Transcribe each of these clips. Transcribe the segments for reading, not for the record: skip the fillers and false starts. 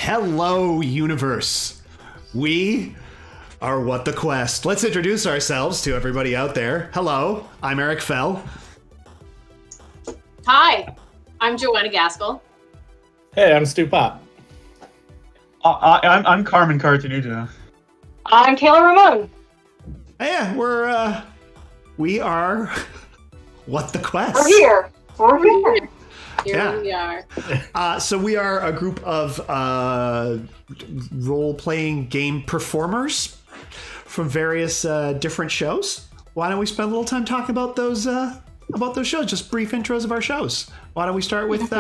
Hello, universe. We are What the Quest. Let's introduce ourselves to everybody out there. Hello, I'm Eric Fell. Hi, I'm Joanna Gaskell. Hey, I'm Stu Popp. I'm Carmin Carontenuto. I'm Taylor Ramone. Yeah, we are What the Quest. We're here. Here we are. So we are a group of role-playing game performers from various different shows. Why don't we spend a little time talking about those shows? Just brief intros of our shows. Why don't we start with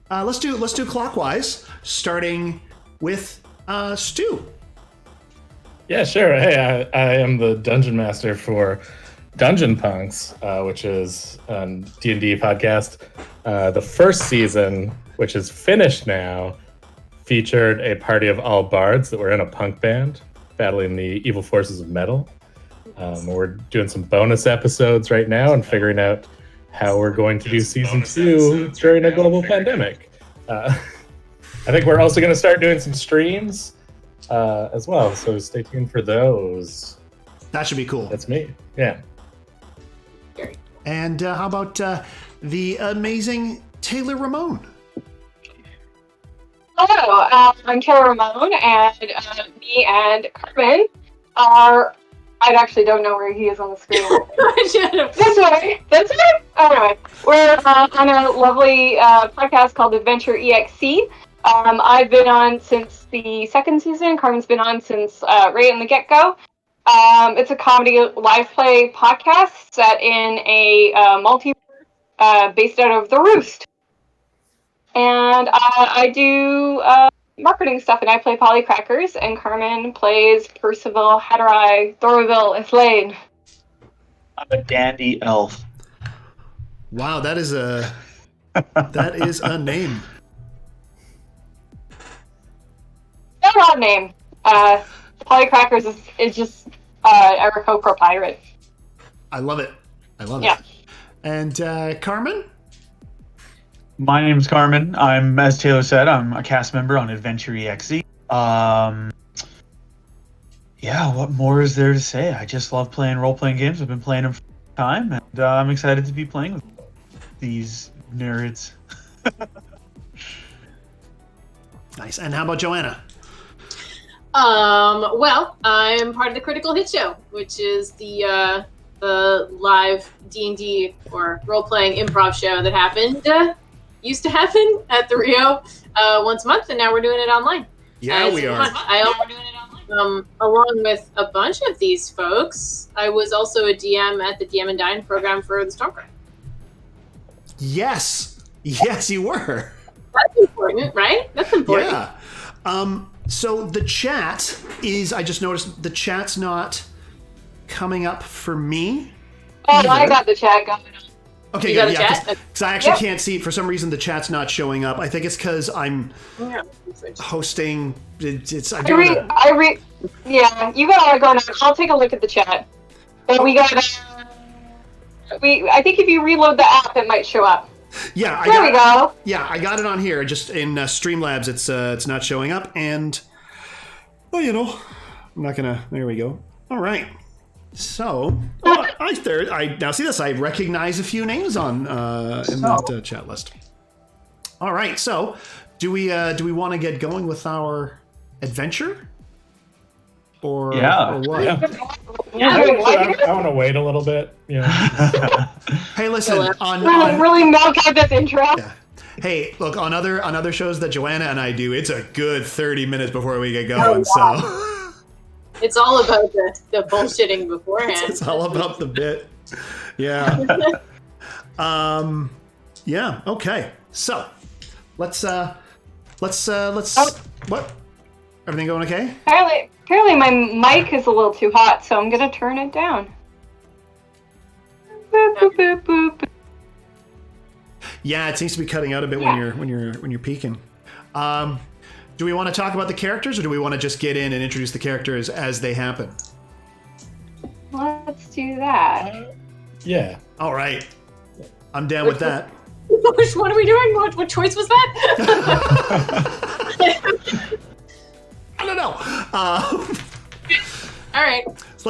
let's do clockwise, starting with Stu. Yeah, sure. Hey, I am the Dungeon Master for Dungeon Punks, which is a D&D podcast. The first season, which is finished now, featured a party of all bards that were in a punk band battling the evil forces of metal. We're doing some bonus episodes right now and figuring out how we're going to do season 2 during a global pandemic. I think we're also going to start doing some streams as well, so stay tuned for those. That should be cool. That's me. Yeah. And how about the amazing Taylor Ramone? Hello, I'm Taylor Ramone, and me and Carmin are... I actually don't know where he is on the screen. That's right. Anyway, we're on a lovely podcast called Adventure.exe. I've been on since the second season. Carmen's been on since right in the get-go. It's a comedy live play podcast set in a multiverse based out of the Roost. And I do marketing stuff, and I play Polly Crackers, and Carmen plays Percival Hatterai Thorville Ithlane. I'm a dandy elf. Wow, that is a name. No odd name. Polly Crackers is just a Pro pirate. I love it. Yeah. And Carmen? My name's Carmin. I'm, as Taylor said, I'm a cast member on Adventure.exe. Yeah, what more is there to say? I just love playing role-playing games. I've been playing them for a time, and I'm excited to be playing with these nerds. Nice. And how about Joanna? Well, I'm part of the Critical Hit Show, which is the live D&D or role-playing improv show that used to happen at the Rio once a month, and now we're doing it online. Yeah, we are. Along with a bunch of these folks, I was also a DM at the DM and Dine program for the Stormfront. Yes, you were. That's important, right? That's important. Yeah. So the chat is, I just noticed the chat's not coming up for me. Oh, either. I got the chat going on. Okay, you good. got Yeah, a chat? because I actually can't see it. For some reason, the chat's not showing up. I think it's because I'm hosting. Yeah, you got it going on. I'll take a look at the chat. But I think if you reload the app, it might show up. Yeah, There we go. Yeah, I got it on here. Just in Streamlabs, it's not showing up, and I'm not gonna. There we go. All right. So I now see this. I recognize a few names on in that chat list. All right. So do we want to get going with our adventure? Or what? Yeah. I want to wait a little bit. Yeah. Hey, listen. Really milk out this intro. Yeah. Hey, look, on other shows that Joanna and I do, it's a good 30 minutes before we get going. So it's all about the bullshitting beforehand. It's all about the bit. Yeah. Yeah. Okay. So let's what? Everything going okay? Apparently my mic is a little too hot, so I'm gonna turn it down. Boop, boop, boop, boop. Yeah, it seems to be cutting out a bit when you're peaking. Do we want to talk about the characters, or do we want to just get in and introduce the characters as they happen? Let's do that. Yeah. All right. I'm down with that. Which one are we doing? What choice was that? All right. So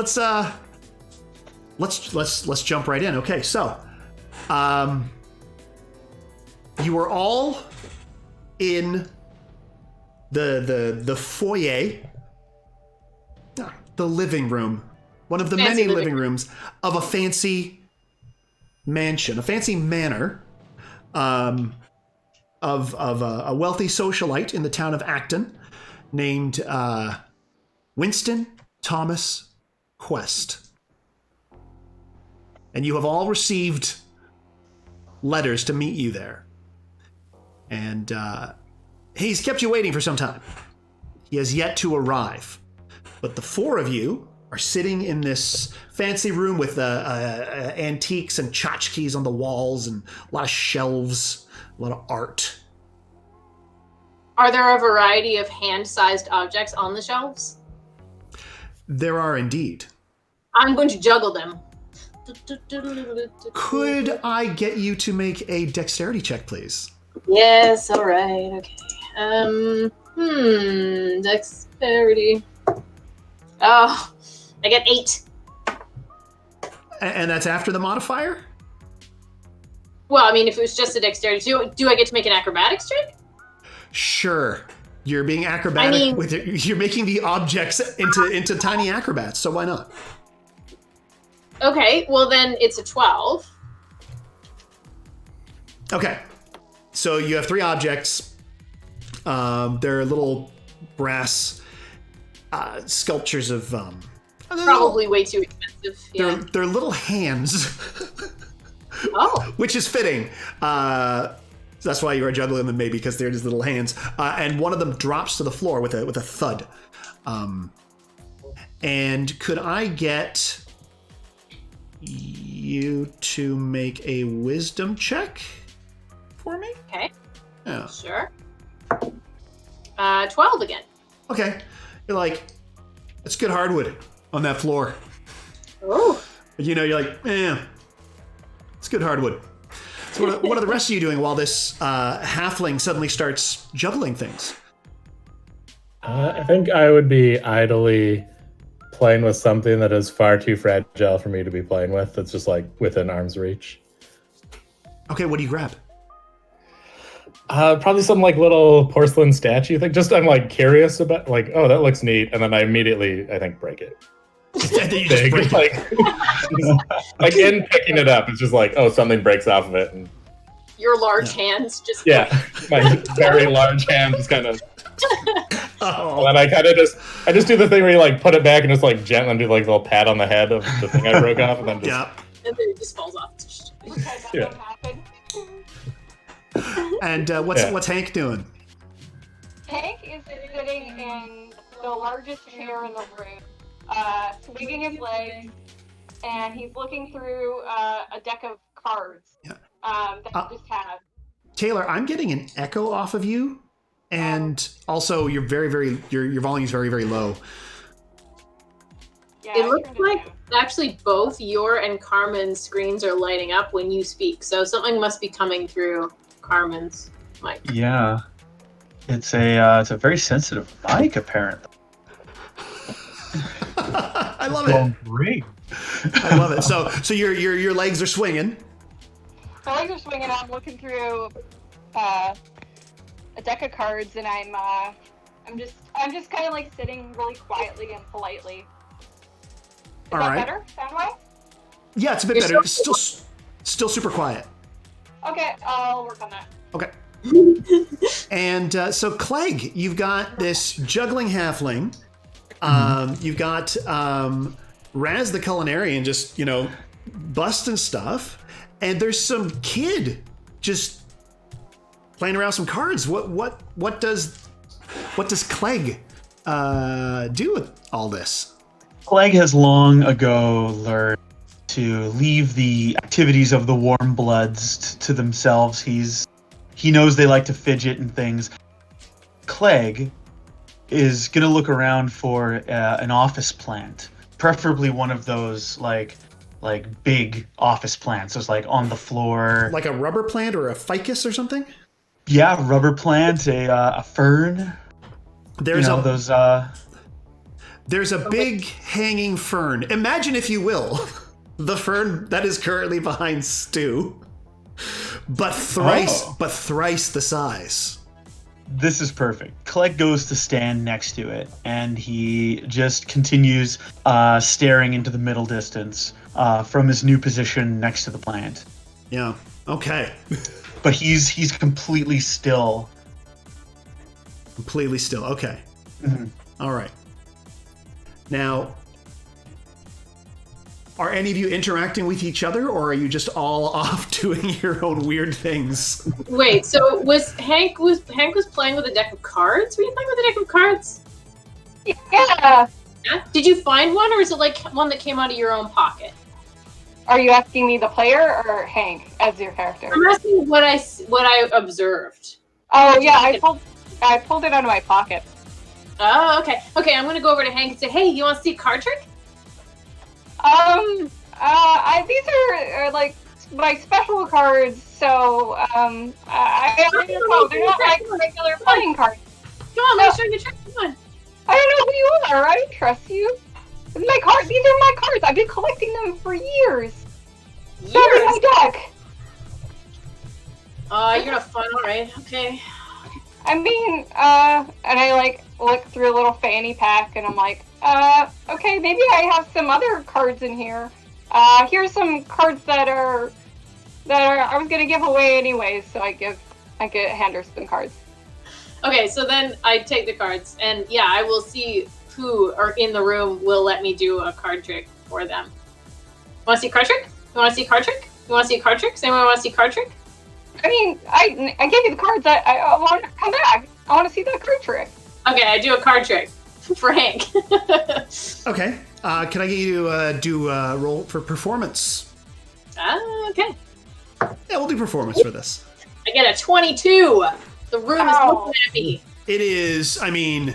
let's jump right in. Okay, so you are all in the foyer, the living room, one of the many living rooms of a fancy mansion, a fancy manor of a wealthy socialite in the town of Acton named Winston Thomas Quest. And you have all received letters to meet you there. And he's kept you waiting for some time. He has yet to arrive. But the four of you are sitting in this fancy room with antiques and tchotchkes on the walls and a lot of shelves, a lot of art. Are there a variety of hand-sized objects on the shelves? There are indeed. I'm going to juggle them. Could I get you to make a dexterity check, please? Yes, all right, okay. Dexterity. Oh, I get 8. And that's after the modifier? Well, I mean, if it was just a dexterity, do I get to make an acrobatics check? Sure. You're being acrobatic with it. You're making the objects into tiny acrobats, so why not? Okay, well then it's a 12. Okay. So you have 3 objects. They're little brass sculptures of... Probably way too expensive. Yeah. They're little hands. Oh. Which is fitting. So that's why you are juggling them, maybe, because they're just little hands. And one of them drops to the floor with a thud. And could I get you to make a wisdom check for me? Okay. Yeah. Sure. 12 again. Okay. You're like, it's good hardwood on that floor. Oh. You know, you're like, it's good hardwood. So what are the rest of you doing while this halfling suddenly starts juggling things? I think I would be idly playing with something that is far too fragile for me to be playing with. That's just like within arm's reach. Okay, what do you grab? Probably some like little porcelain statue thing. Just I'm like curious about like, oh, that looks neat, and then I immediately break it. Like in picking it up, it's just like, oh, something breaks off of it, and your large hands just my very large hand just kind of. And I kind of just do the thing where you like put it back and just like gently do like a little pat on the head of the thing I broke off, and then just and then it just falls off. And what's Hank doing? Hank is sitting in the largest chair in the room, swinging his legs, and he's looking through a deck of cards that he just had. Taylor, I'm getting an echo off of you, and also you're your volume's very, very low. Yeah, it looks like actually both your and Carmen's screens are lighting up when you speak, so something must be coming through Carmen's mic. Yeah, it's a very sensitive mic, apparently. I love it. Great. I love it. So your legs are swinging. My legs are swinging. I'm looking through a deck of cards, and I'm just kind of like sitting really quietly and politely. Is that better sound-wise? Yeah, it's a bit better. It's still super quiet. Okay, I'll work on that. Okay. And so Kleg, you've got this juggling halfling. You've got Razz the Culinarian just, busting stuff. And there's some kid just playing around some cards. What does Kleg do with all this? Kleg has long ago learned to leave the activities of the warm bloods to themselves. He knows they like to fidget and things. Kleg is gonna look around for an office plant, preferably one of those like big office plants. So it's like on the floor, like a rubber plant or a ficus or something. Yeah, rubber plant, a fern. There's those. There's a big hanging fern. Imagine, if you will, the fern that is currently behind Stu, but thrice the size. This is perfect. Kleg goes to stand next to it, and he just continues staring into the middle distance from his new position next to the plant. Yeah. Okay. But he's completely still. Completely still. Okay. Mhm. All right. Now, are any of you interacting with each other, or are you just all off doing your own weird things? Wait, so Hank was playing with a deck of cards? Were you playing with a deck of cards? Yeah. Yeah. Did you find one, or is it like one that came out of your own pocket? Are you asking me the player or Hank as your character? I'm asking what I observed. Oh yeah, I pulled it out of my pocket. Oh, okay. Okay, I'm gonna go over to Hank and say, "Hey, you want to see a card trick?" These are like my special cards, so I don't know. They're not like regular playing cards. Come on, let me show you a trick. Come on. I don't know who you are. I don't trust you. My cards. These are my cards. I've been collecting them for years. They're in my deck. You're not fun. All right. Okay. I mean, and I like look through a little fanny pack, and I'm like, okay, maybe I have some other cards in here. Here's some cards that are I was gonna give away anyways, so I get Handers some cards. Okay, so then I take the cards, and yeah, I will see who are in the room will let me do a card trick for them. Want to see a card trick? You want to see a card trick? You want to see a card trick? Does anyone want to see a card trick? I mean, I gave you the cards. I want to come back. I want to see that card trick. Okay, I do a card trick for Hank. Okay. Can I get you to do a roll for performance? Okay. Yeah, we'll do performance for this. I get a 22. The room is looking at me. It is. I mean,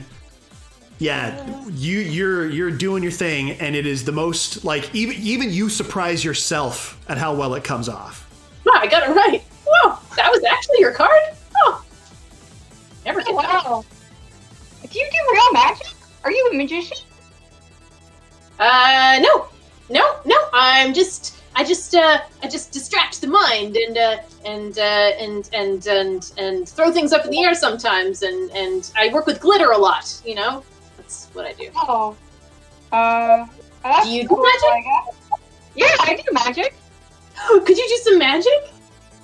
yeah, you're doing your thing, and it is the most like even you surprise yourself at how well it comes off. Wow, I got it right. Whoa, that was actually your card? Oh. Never get that. Wow. Do you do real magic? Are you a magician? No. I just distract the mind and throw things up in the air sometimes, and I work with glitter a lot. You know, that's what I do. Oh. Do you do magic? Yeah, I do magic. Could you do some magic?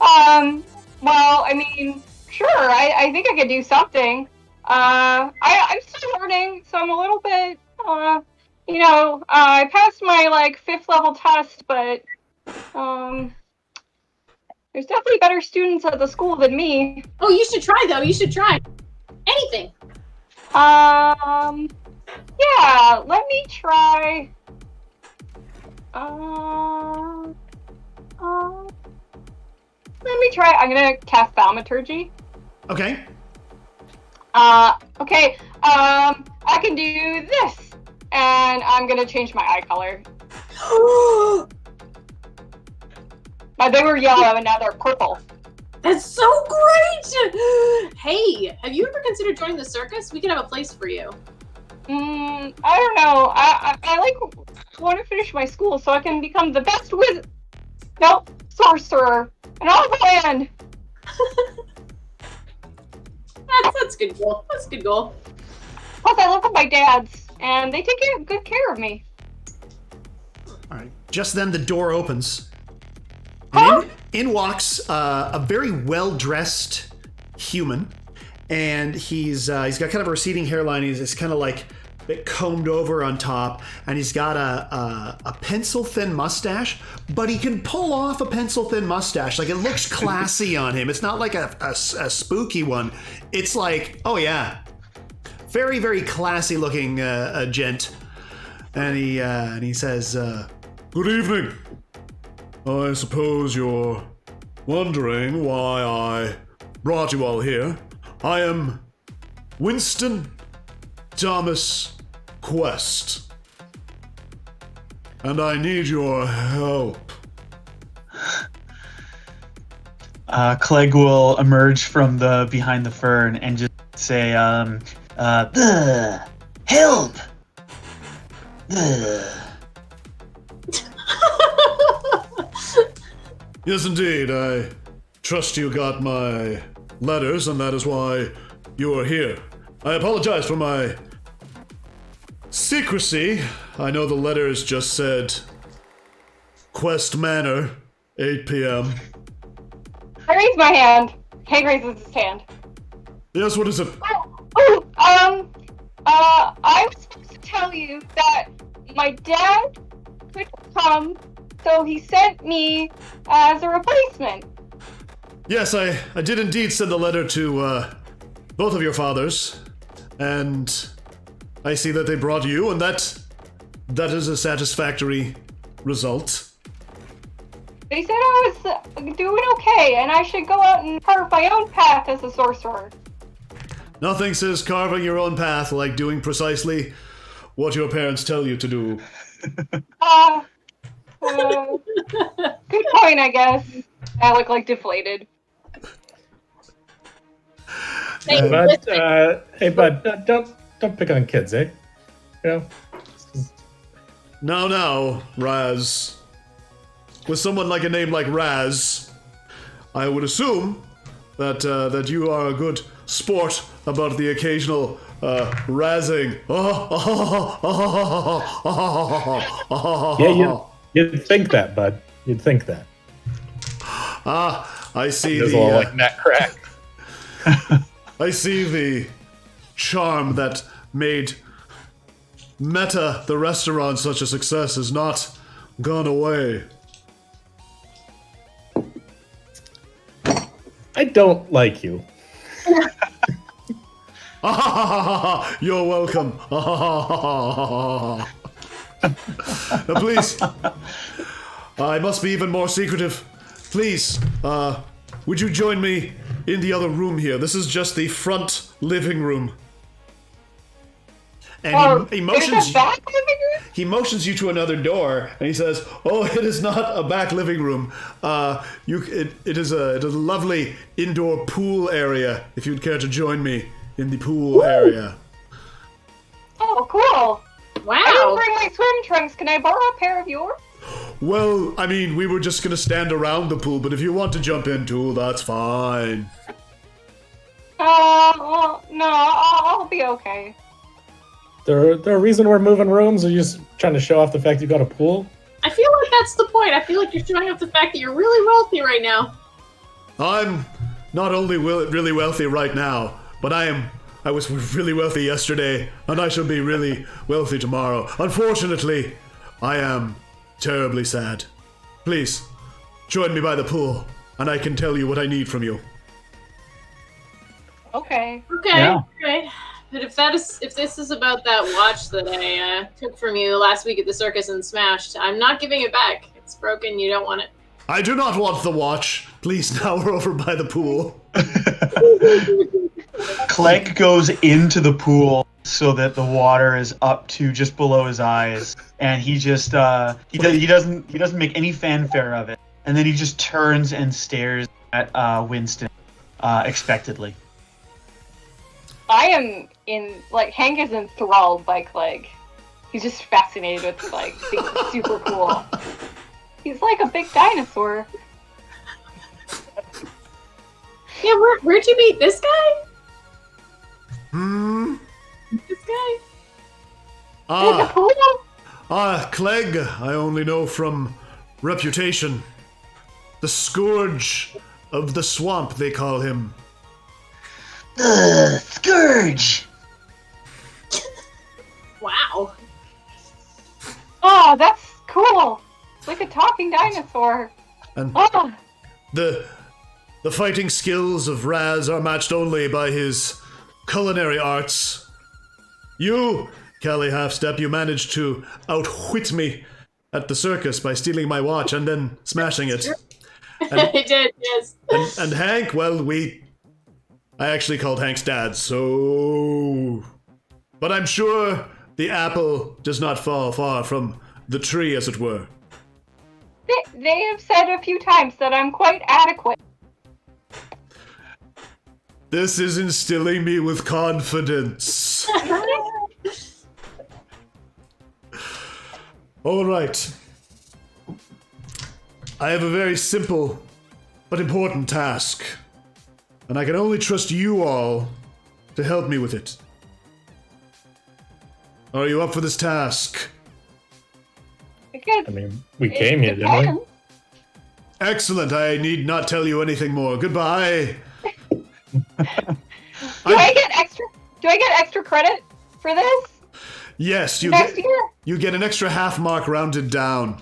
Well, I mean, sure. I think I could do something. I'm still learning, so I'm a little bit, I passed my, 5th level test, but, there's definitely better students at the school than me. Oh, you should try, though. You should try. Anything. Yeah, let me try. I'm gonna cast Thaumaturgy. Okay. Okay, I can do this, and I'm gonna change my eye color. They were yellow, and now they're purple. That's so great! Hey, have you ever considered joining the circus? We can have a place for you. I don't know. I want to finish my school so I can become the best sorcerer in all the land. That's a good goal. That's a good goal. Plus, I live with my dads, and they take good care of me. All right. Just then, the door opens, and in walks a very well-dressed human, and he's got kind of a receding hairline. He's kind of like a bit combed over on top, and he's got a pencil-thin mustache, but he can pull off a pencil-thin mustache. Like, it looks classy on him. It's not like a spooky one. It's like, oh yeah, very, very classy-looking gent. And he says, "Good evening. I suppose you're wondering why I brought you all here. I am Winston Thomas Quest, and I need your help." Kleg will emerge from behind the fern and just say, help! Yes, indeed. I trust you got my letters, and that is why you are here. I apologize for my secrecy. I know the letters just said Quest Manor, 8 p.m. I raise my hand. Hank raises his hand. Yes, what is it? I was supposed to tell you that my dad could come, so he sent me as a replacement. Yes, I did indeed send a letter to both of your fathers, and I see that they brought you, and that is a satisfactory result. They said I was doing okay, and I should go out and carve my own path as a sorcerer. Nothing says carving your own path like doing precisely what your parents tell you to do. Good point, I guess. I look like deflated. Hey, bud, don't pick on kids, eh? You know. Now, Razz. With someone like a name like Razz, I would assume that you are a good sport about the occasional razzing. Yeah, you'd think that, bud. You'd think that. I see There's a little like Matt Crack. I see the charm that made Meta, the restaurant, such a success has not gone away. I don't like you. You're welcome. Now, please, I must be even more secretive. Please, would you join me in the other room here? This is just the front living room. And he motions. Back living room? He motions you to another door, and he says, "Oh, it is not a back living room. It is a lovely indoor pool area. If you'd care to join me in the pool area." Oh, cool. wow. I didn't bring my swim trunks. Can I borrow a pair of yours? Well, I mean, we were just gonna stand around the pool, but if you want to jump in too, that's fine. Well, no, I'll be okay. There a reason we're moving rooms? Or you just trying to show off the fact you got a pool? I feel like that's the point. I feel like you're showing off the fact that you're really wealthy right now. I'm not only really wealthy right now, but I was really wealthy yesterday, and I shall be really wealthy tomorrow. Unfortunately, I am terribly sad. Please, join me by the pool, and I can tell you what I need from you. Okay. Okay, Yeah. okay. But if this is about that watch that I took from you last week at the circus and smashed, I'm not giving it back. It's broken. You don't want it. I do not want the watch. Please, now we're over by the pool. Kleg goes into the pool so that the water is up to just below his eyes, and he just he doesn't make any fanfare of it, and then he just turns and stares at Winston expectantly. I am Hank is enthralled by Kleg. He's just fascinated with being super cool. He's like a big dinosaur. Yeah, where'd you meet this guy? This guy? In the pool? Kleg, I only know from reputation. The Scourge of the Swamp, they call him. The Scourge! Wow. Oh, that's cool. It's like a talking dinosaur. And Oh, the fighting skills of Razz are matched only by his culinary arts. You, Callie Halfstep, you managed to outwit me at the circus by stealing my watch and then smashing it. I did, yes. And Hank, well, I actually called Hank's dad, so... But I'm sure the apple does not fall far from the tree, as it were. they have said a few times that I'm quite adequate. This is instilling me with confidence. All right. I have a very simple but important task, and I can only trust you all to help me with it. Are you up for this task? I mean, we came here, didn't we? Excellent. I need not tell you anything more. Goodbye. Do I get extra credit for this? Yes, Next year? you get an extra half mark rounded down.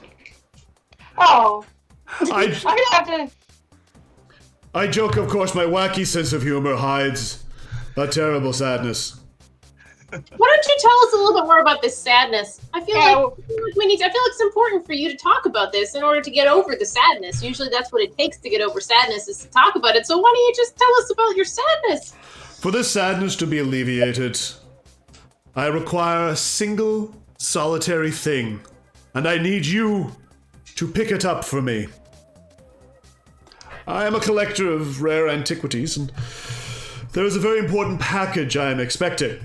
Oh. I'm I gonna have to. I joke, of course, my wacky sense of humor hides a terrible sadness. Why don't you tell us a little bit more about this sadness? I feel like it's important for you to talk about this in order to get over the sadness. Usually that's what it takes to get over sadness, is to talk about it. So why don't you just tell us about your sadness? For this sadness to be alleviated, I require a single, solitary thing, and I need you to pick it up for me. I am a collector of rare antiquities, and there is a very important package I am expecting.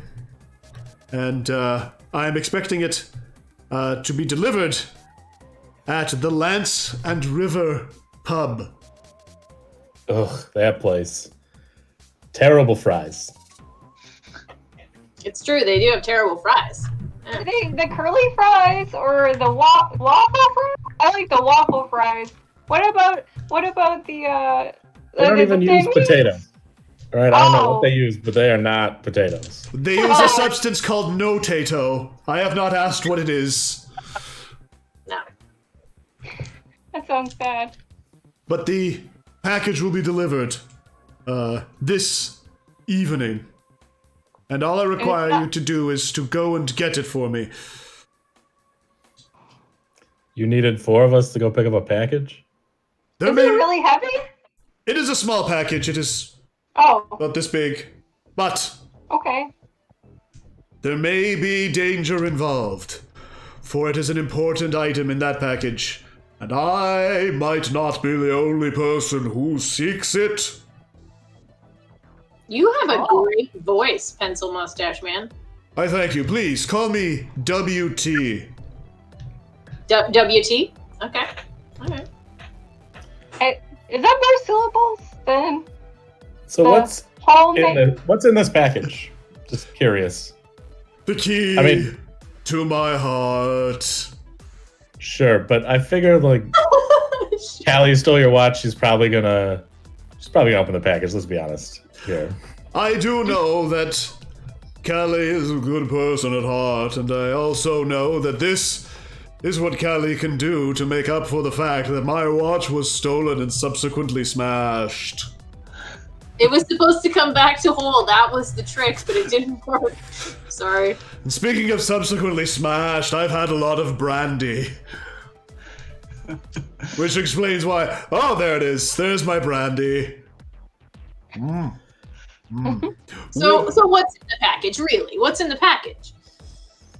And I am expecting it to be delivered at the Lance and River Pub. Ugh, that place. Terrible fries. It's true, they do have terrible fries. Are they the curly fries or the waffle fries? I like the waffle fries. What about the They don't even use potatoes. All right, I don't know what Oh. they use, but they are not potatoes. They use a substance called no-tato. I have not asked what it is, No. That sounds bad. but the package will be delivered this evening. And all I require you to do is to go and get it for me. You needed 4 of us to go pick up a package? There Is may- it really heavy? It is a small package. It is Oh, about this big. But okay. there may be danger involved, for it is an important item in that package, and I might not be the only person who seeks it. You have a great voice, Pencil Mustache Man. I thank you. Please call me WT. WT? Okay. Alright. Is that more syllables than So the what's whole in name? what's in this package? Just curious. The key I mean- to my heart. Sure, but I figure like Callie stole your watch. She's probably gonna open the package. Let's be honest here. I do know that Callie is a good person at heart, and I also know that this is what Callie can do to make up for the fact that my watch was stolen and subsequently smashed. It was supposed to come back to whole. That was the trick, but it didn't work. Sorry. And speaking of subsequently smashed, I've had a lot of brandy. Which explains why. Oh, there it is. There's my brandy. So what's in the package, really? What's in the package?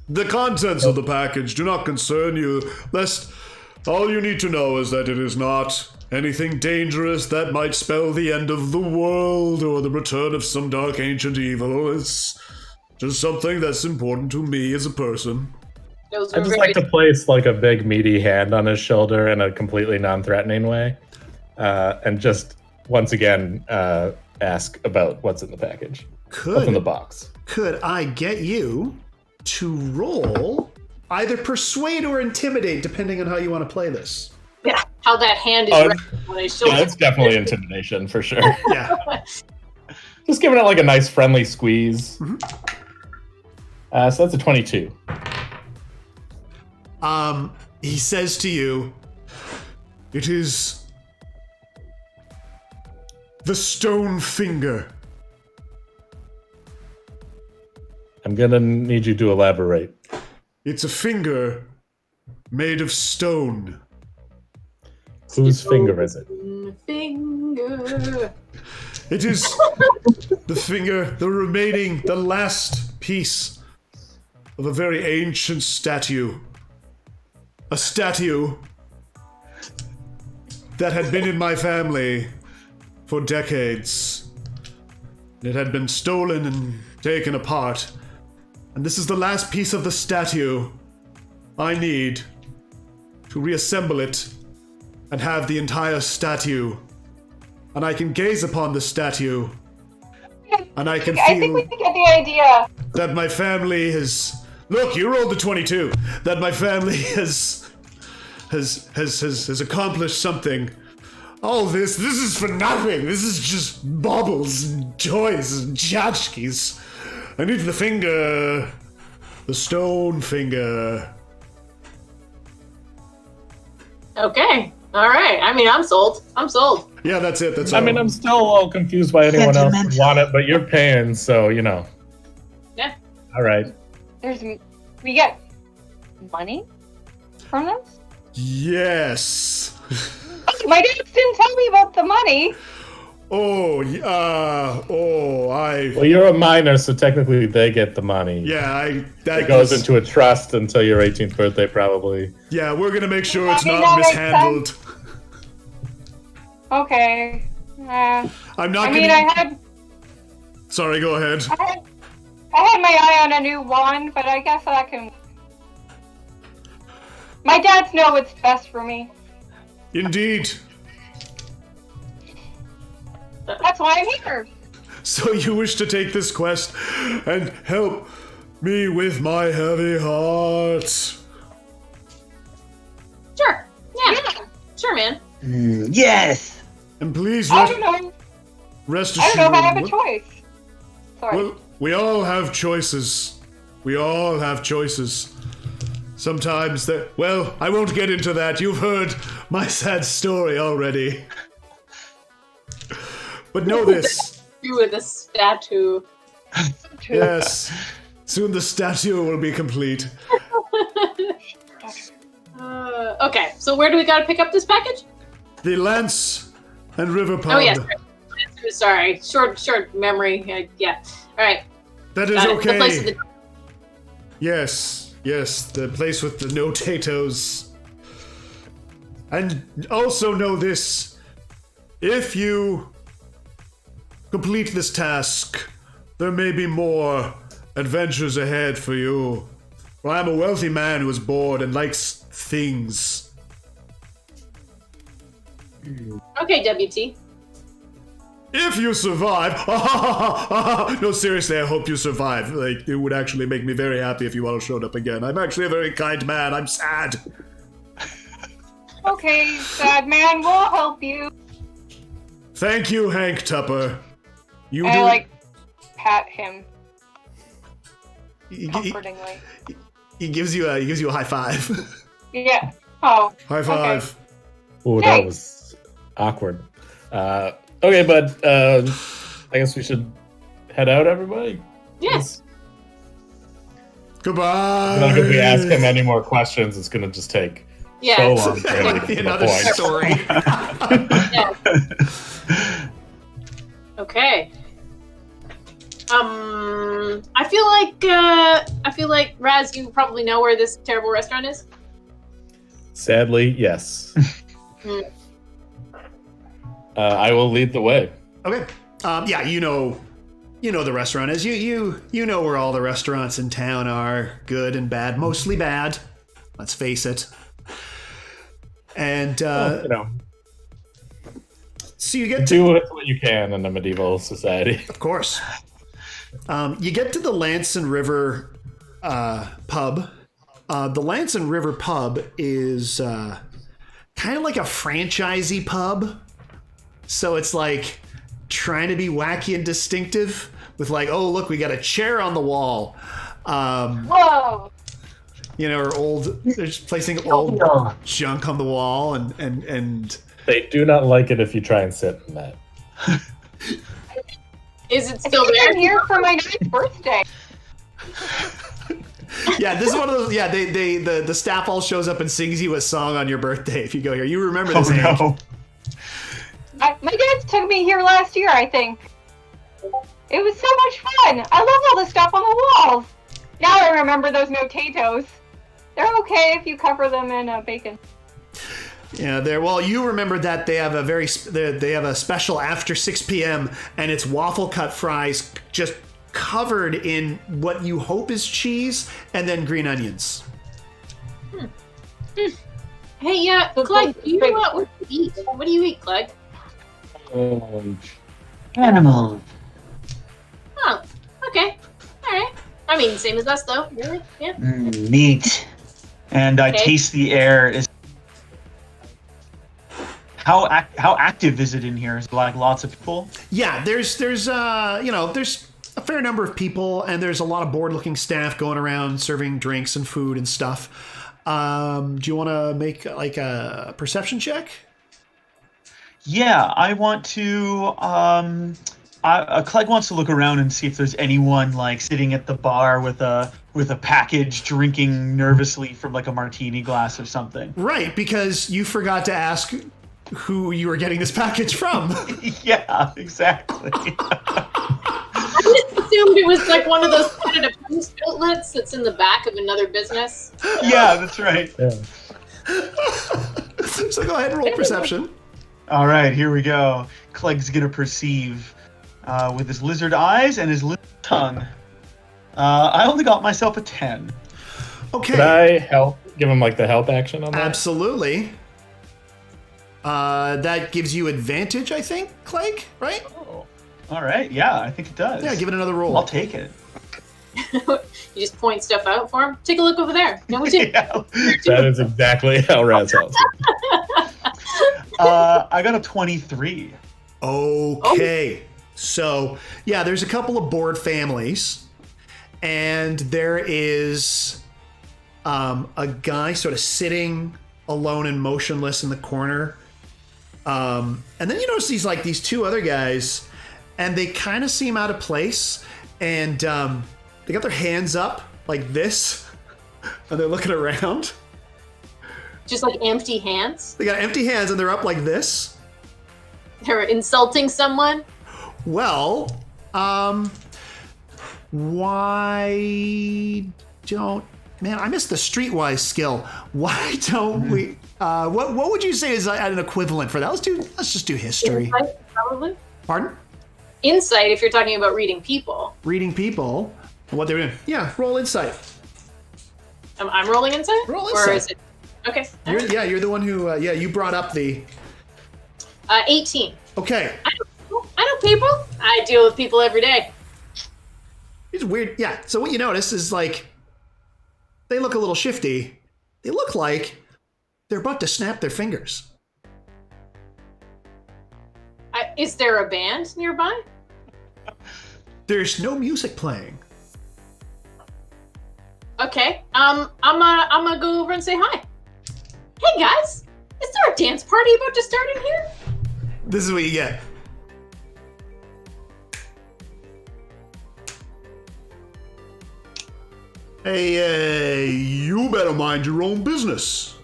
The contents of the package do not concern you, lest all you need to know is that it is not anything dangerous that might spell the end of the world or the return of some dark ancient evil. It's just something that's important to me as a person. Those I were just very- like to place like a big meaty hand on his shoulder in a completely non-threatening way, and just once again ask about what's in the package, what's in the box. Could I get you to roll either persuade or intimidate, depending on how you want to play this? Yeah, how that hand is Oh, resting on his shoulder. Yeah, it's definitely intimidation for sure. Yeah. Just giving it like a nice friendly squeeze. So that's a 22. He says to you, it is the Stonefinger. I'm gonna need you to elaborate. It's a finger made of stone. Whose finger is it? Finger. It is the finger, the last piece of a very ancient statue. A statue that had been in my family for decades. It had been stolen and taken apart. And this is the last piece of the statue I need to reassemble it and have the entire statue. And I can gaze upon the statue. And I can I think we feel can get the idea. that my family has... Look, you rolled the 22. That my family has accomplished something. All this is for nothing. This is just baubles and toys and tchotchkes. I need the finger. The Stonefinger. Okay. All right. I mean, I'm sold. Yeah, that's it. That's I all. mean, I'm still all confused why anyone else would want it, but you're paying, so, you know. Yeah. All right. We get money from this? Yes. My dad didn't tell me about the money. Well, you're a minor, so technically they get the money. Yeah, It goes into a trust until your 18th birthday, probably. Yeah, we're gonna make sure it's I mean, not that makes mishandled. Okay. I'm not I mean, gonna... Sorry, go ahead. I had my eye on a new wand, but I guess I can... My dads know what's best for me. Indeed. That's why I'm here. So you wish to take this quest and help me with my heavy heart? Sure. Yeah. Sure, man. Yes. And please I don't know. rest I assured... don't know if I have a choice. Sorry. Well, we all have choices. Sometimes that... Well, I won't get into that. You've heard my sad story already. But know this. You with the statue. Yes. Soon the statue will be complete. Okay, so where do we gotta pick up this package? The Lance and River Pub. Oh, yes. Sorry. Short memory. Yeah. All right. That is Got it. The place okay. with Yes, the place with the no potatoes. And also know this. If you complete this task, there may be more adventures ahead for you. Well, I'm a wealthy man who is bored and likes things. Okay, WT. If you survive, no, seriously, I hope you survive. Like, it would actually make me very happy if you all showed up again. I'm actually a very kind man. I'm sad. Okay, sad man, we'll help you. Thank you, Hank Tupper. I pat him He comfortingly. gives you a high five. Yeah. Oh. High five. Ooh, that was awkward. Okay, but I guess we should head out, everybody? Yes. Goodbye. Like if we ask him any more questions, it's going to just take so long for him to get to the Another point. story. Yeah. Okay. I feel like Razz, you probably know where this terrible restaurant is. Sadly, yes. I will lead the way. Okay. Yeah, you know the restaurant is. You know where all the restaurants in town are. Good and bad. Mostly bad. Let's face it. And so you get to... Do what you can in a medieval society. Of course. You get to the Lance and River pub. The Lance and River pub is kind of like a franchisey pub. So it's like trying to be wacky and distinctive with like, oh, look, we got a chair on the wall. Whoa! Or they're just placing old junk on the wall and They do not like it if you try and sit in that. Is it still I'm there? here for my 9th birthday. Yeah, this is one of those. Yeah, the staff all shows up and sings you a song on your birthday if you go here. You remember this? Hank. No. My dad took me here last year, I think. It was so much fun. I love all the stuff on the walls. Now I remember those potatoes. They're okay if you cover them in bacon. Yeah, you remember that they have they have a special after 6 p.m. and it's waffle cut fries just covered in what you hope is cheese and then green onions. Hey, yeah, Clegg, what do you eat? What do you eat, Clegg? Animal. Oh, okay. All right. I mean, same as us, though. Really? Yeah. Meat. And I taste the air. How active is it in here? Is it like lots of people? Yeah, there's a fair number of people, and there's a lot of bored-looking staff going around serving drinks and food and stuff. Do you want to make like a perception check? Yeah, I want to. Clegg wants to look around and see if there's anyone like sitting at the bar with a package, drinking nervously from like a martini glass or something. Right, because you forgot to ask who you were getting this package from. Yeah, exactly. I just assumed it was like one of those Canada Post outlets that's in the back of another business. Yeah, that's right. Yeah. So go ahead and roll perception. All right, here we go. Clegg's gonna perceive with his lizard eyes and his lizard tongue. I only got myself a 10. Okay. Could I help? Give him like the help action on that? Absolutely. That gives you advantage, I think, Clegg, right? Oh. All right, yeah, I think it does. Yeah, give it another roll. I'll take it. You just point stuff out for him. Take a look over there. No, we did. Yeah. That is exactly how Razz helps. I got a 23. Okay. So, yeah, there's a couple of bored families, and there is a guy sort of sitting alone and motionless in the corner. And then you notice these two other guys, and they kind of seem out of place, and they got their hands up like this, and they're looking around. Just like empty hands. They got empty hands, and they're up like this. They're insulting someone. Well, why don't... Man, I missed the streetwise skill. Why don't we... What would you say is an equivalent for that? Let's just do history. Insight, probably. Pardon? Insight, if you're talking about reading people. Reading people, what they're doing. Yeah, roll insight. I'm rolling insight? Roll Or insight. is it... Okay. You're the one who... you brought up the... 18. Okay. I know people. I deal with people every day. It's weird. Yeah, so what you notice is, like, they look a little shifty. They look like they're about to snap their fingers. Is there a band nearby? There's no music playing. Okay. I'm gonna go over and say hi. Hey guys, is there a dance party about to start in here? This is what you get. Hey, you better mind your own business,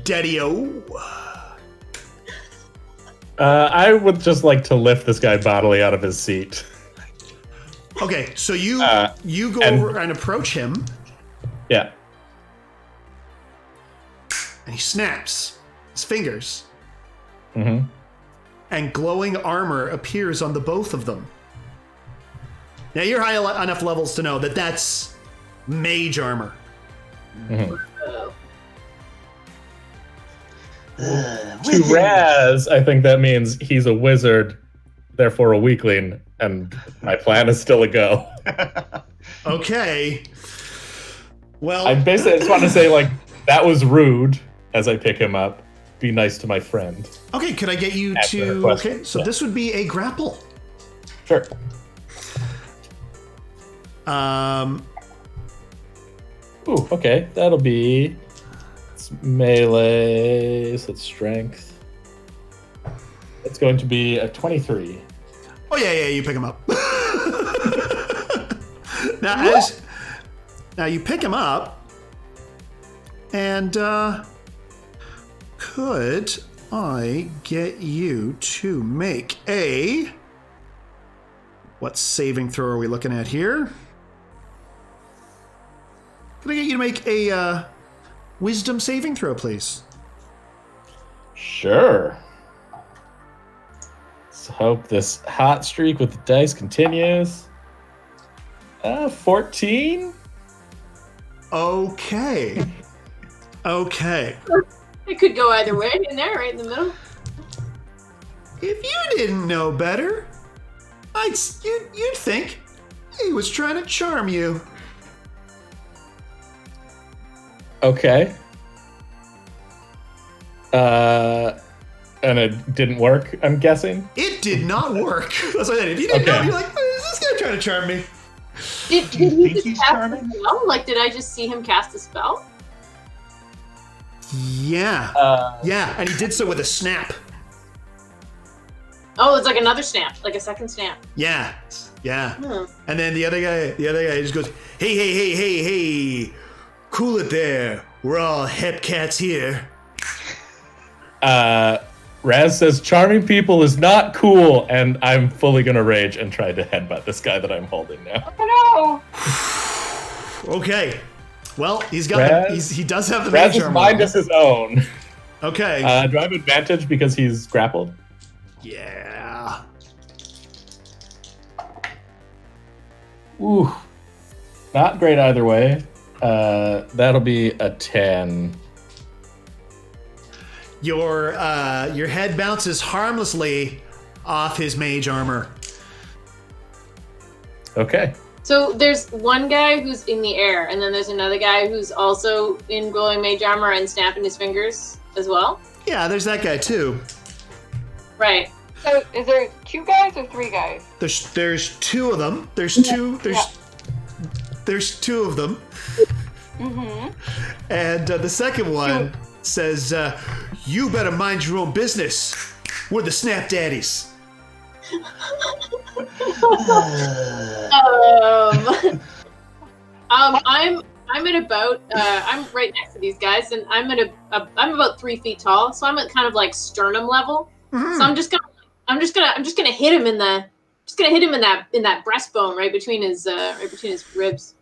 Daddy-o. I would just like to lift this guy bodily out of his seat. Okay, so you go and- over and approach him, Yeah. and he snaps his fingers, Mm-hmm. and glowing armor appears on the both of them. Now you're high enough levels to know that that's mage armor. Mm-hmm. To Razz, I think that means he's a wizard, therefore a weakling, and my plan is still a go. Okay. Well, I basically just want to say, like, that was rude as I pick him up. Be nice to my friend. okay, could I get you After her to... question, Okay, so yeah. this would be a grapple. Sure. Ooh, okay. That'll be... It's melee, so it's strength. It's going to be a 23. Oh yeah, you pick him up. Now you pick him up, and could I get you to make a... What saving throw are we looking at here? Could I get you to make a wisdom saving throw, please? Sure. Let's hope this hot streak with the dice continues. 14? Okay. Okay. It could go either way in there, right in the middle. If you didn't know better, you'd think he was trying to charm you. Okay. And it didn't work, I'm guessing? It did not work. That's what I said. If you didn't know, you're like, is this guy trying to charm me? Did he just cast a spell? Like, did I just see him cast a spell? Yeah. Yeah, and he did so with a snap. Oh, it's like another snap, like a second snap. Yeah. And then the other guy just goes, hey, cool it there. We're all hep cats here. Razz says charming people is not cool, and I'm fully gonna rage and try to headbutt this guy that I'm holding now. Oh no! Okay. Well, he's got he does have the mage Razz's armor. mind is his own. Okay. Do I have advantage because he's grappled? Yeah. Ooh. Not great either way. That'll be a 10. Your head bounces harmlessly off his mage armor. Okay. So there's one guy who's in the air, and then there's another guy who's also in glowing mage armor and snapping his fingers as well. Yeah, there's that guy too. Right. So is there 2 guys or 3 guys? There's 2 of them. There's 2 of them. Mm-hmm. And the second one says, you better mind your own business. We're the Snap Daddies. I'm at about I'm right next to these guys, and I'm about 3 feet tall, so I'm at kind of like sternum level. Mm-hmm. So I'm just gonna hit him in that breastbone right between his ribs.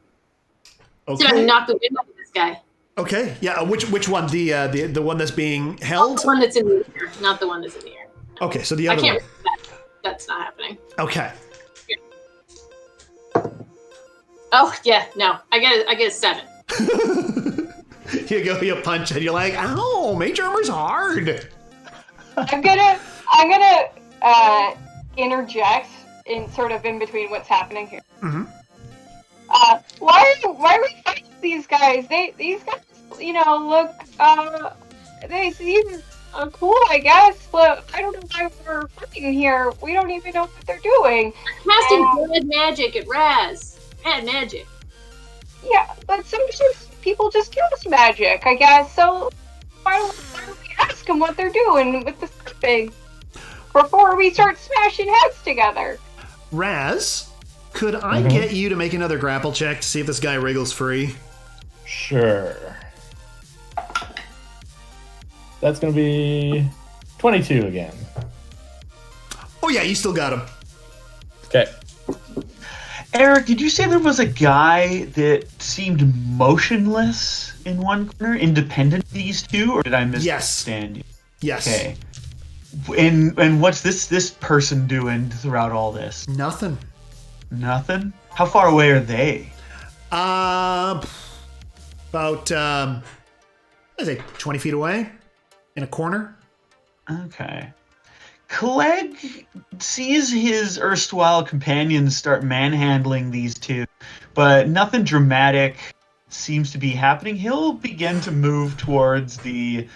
Okay. So I knock the wind out of this guy. Okay. Yeah. Which one? The one that's being held? The one that's in the air, not the one that's in the air. Okay. So the other one. That's not happening. Okay. Oh yeah, no. I get a 7. You go, you punch, and you're like, "Ow, mage armor's hard." I'm gonna interject in sort of in between what's happening here. Mm-hmm. Why are we fighting these guys? These guys, look, they seem cool, I guess, but I don't know why we're fighting here. We don't even know what they're doing. Casting bad magic at Razz. Bad magic. Yeah, but sometimes people just cast magic, I guess. So why don't we ask them what they're doing with the thing before we start smashing heads together? Razz, could I get you to make another grapple check to see if this guy wriggles free? Sure. That's going to be 22 again. Oh yeah, you still got him. Okay. Eric, did you say there was a guy that seemed motionless in one corner, independent of these two, or did I misunderstand you? Yes. Okay. And what's this person doing throughout all this? Nothing. Nothing? How far away are they? About I'd say 20 feet away, in a corner. Okay. Kleg sees his erstwhile companions start manhandling these two, but nothing dramatic seems to be happening. He'll begin to move towards the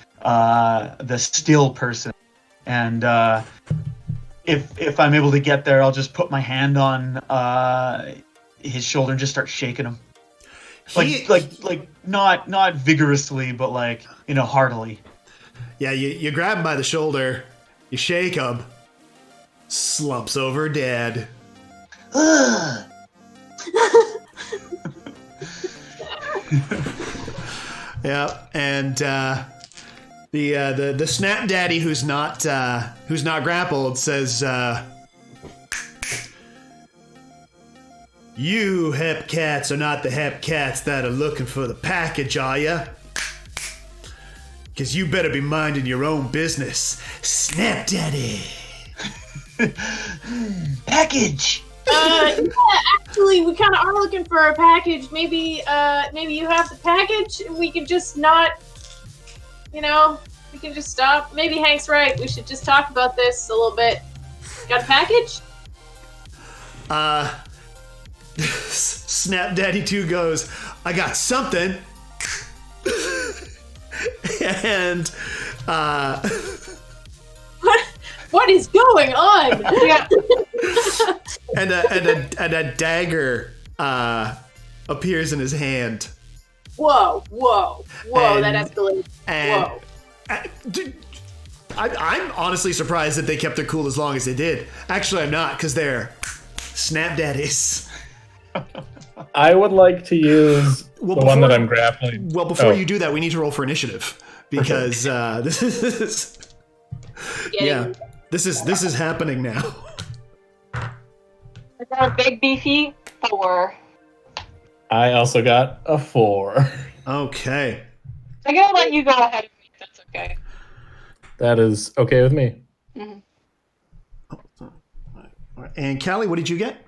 still person, and if I'm able to get there, I'll just put my hand on his shoulder and just start shaking him, like not vigorously, but heartily. Yeah, you grab him by the shoulder. You shake him, slumps over dead. Yeah, and the Snap Daddy who's not grappled says, "You hep cats are not the hep cats that are looking for the package, are ya? 'Cause you better be minding your own business, Snap Daddy." Package. Yeah, actually, we kind of are looking for a package. Maybe you have the package. We could just not, We can just stop. Maybe Hank's right. We should just talk about this a little bit. Got a package? Snap Daddy 2 goes, I got something. And What is going on? Yeah. and a dagger appears in his hand. Whoa, And- that escalated. And Whoa. I'm honestly surprised that they kept their cool as long as they did. Actually, I'm not, because they're Snap Daddies. I would like to use Well, the one before- that I'm grappling. Well, before Oh. you do that, we need to roll for initiative because this is this is happening now. I got a big beefy 4. I also got a 4. Okay. I'm gonna let you go ahead of me. That's okay. That is okay with me. And Callie, what did you get?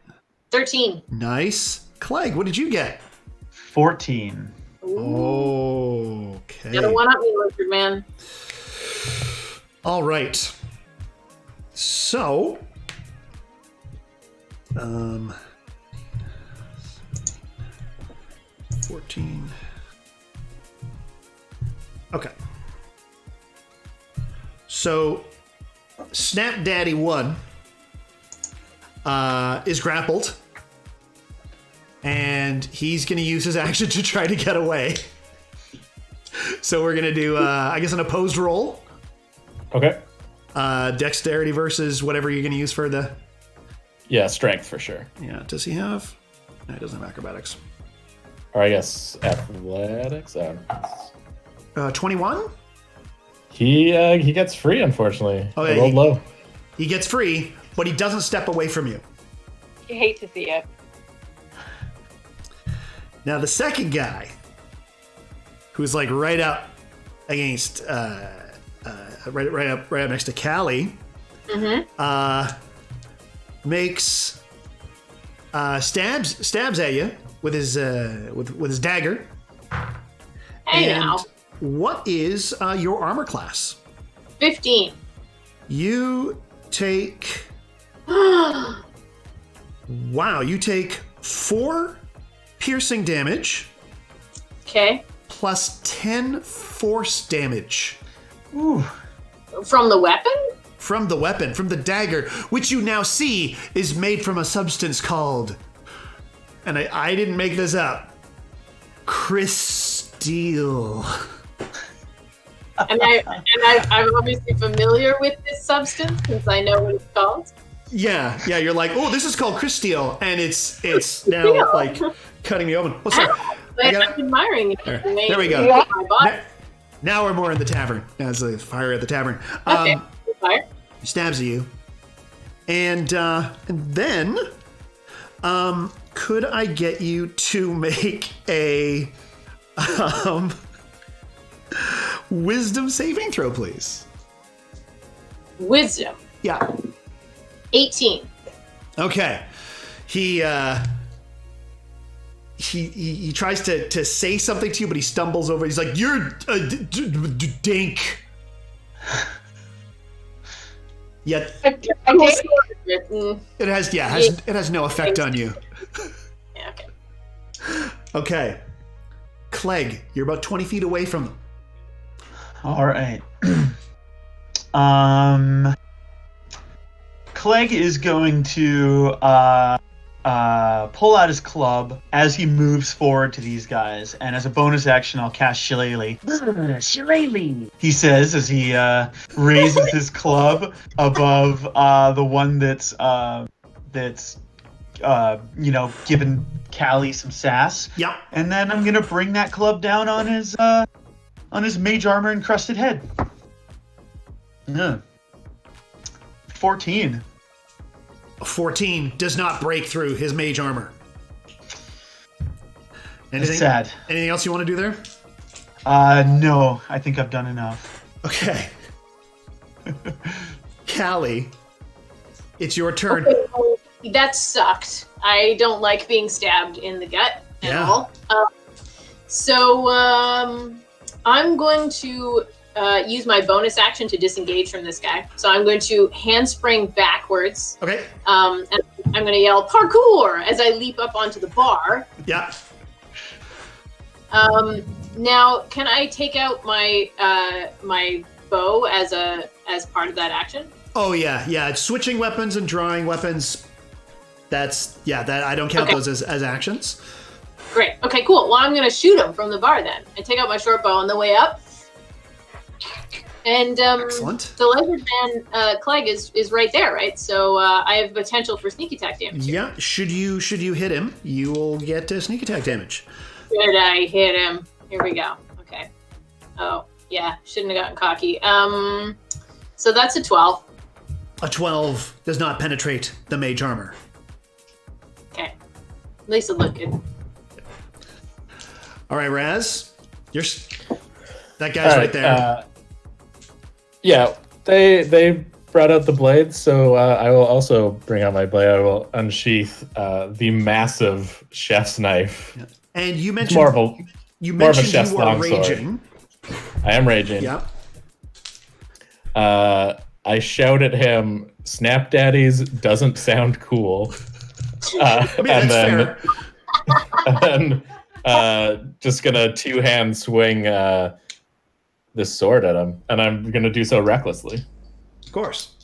13. Nice. Clegg, what did you get? 14. Okay. Gotta one up me, Lizard Man. All right. So, 14. Okay. So, Snap Daddy 1 is grappled, and he's going to use his action to try to get away. So we're going to do, I guess, an opposed roll. Okay. Dexterity versus whatever you're going to use for the... Yeah, strength for sure. Yeah, does he have... No, he doesn't have acrobatics. Or I guess athletics. 21? He gets free, unfortunately. Oh, I yeah, rolled low. He gets free, but he doesn't step away from you. You hate to see it. Now the second guy, who's like right up against, right up next to Callie, makes stabs at you with his with his dagger. Hey And now. what is your armor class? 15. You take... Wow, you take 4 piercing damage Okay. plus 10 force damage Ooh. From the weapon? from the weapon, from the dagger, which you now see is made from a substance called, and I didn't make this up, crysteel. And I'm obviously familiar with this substance since I know what it's called. Yeah, you're like, oh, this is called crysteel, and it's now like cutting me open. Oh, sorry. I got- I'm admiring it. There we go. Yeah. My body. Now we're more in the tavern. Now it's the fire at the tavern. Okay. Fire. He stabs at you, and then, could I get you to make a wisdom saving throw, please? Wisdom. Yeah. 18. Okay. He tries to say something to you, but he stumbles over. He's like, "You're a dink." Yet I did. Mm, it has no effect on you. yeah, okay. Okay. Clegg, you're about 20 feet away from them. All right. Clegg is going to pull out his club as he moves forward to these guys, and as a bonus action, I'll cast Shillelagh. Shillelagh, he says as he raises his club above the one that's giving Callie some sass. Yep. And then I'm gonna bring that club down on his mage armor encrusted head. Yeah. 14. 14 does not break through his mage armor. It's sad. Anything else you want to do there? No, I think I've done enough. Okay. Callie, it's your turn. Okay, well, that sucked. I don't like being stabbed in the gut at Yeah. all. So I'm going to use my bonus action to disengage from this guy. So I'm going to handspring backwards. Okay. And I'm going to yell parkour as I leap up onto the bar. Yeah. Now, can I take out my my bow as part of that action? Oh yeah. Switching weapons and drawing weapons. That I don't count those as actions. Great. Okay, cool. Well, I'm going to shoot him from the bar then. I take out my short bow on the way up. And Excellent. The lizard man Kleg is right there, right? So I have potential for sneak attack damage. Yeah. Should you hit him, you will get sneak attack damage. Should I hit him? Here we go. Okay. Oh yeah, shouldn't have gotten cocky. So that's a 12. A 12 does not penetrate the mage armor. Okay. At least it looked good. All right, Razz. That guy's right there. Yeah, they brought out the blades, so I will also bring out my blade. I will unsheath the massive chef's knife. Yeah. And you mentioned more of a chef's you are longsword. raging. I am raging. Yep. I shout at him, "Snap Daddies doesn't sound cool." That's fair. And then just gonna two-hand swing this sword at him, and I'm gonna do so recklessly, Of course.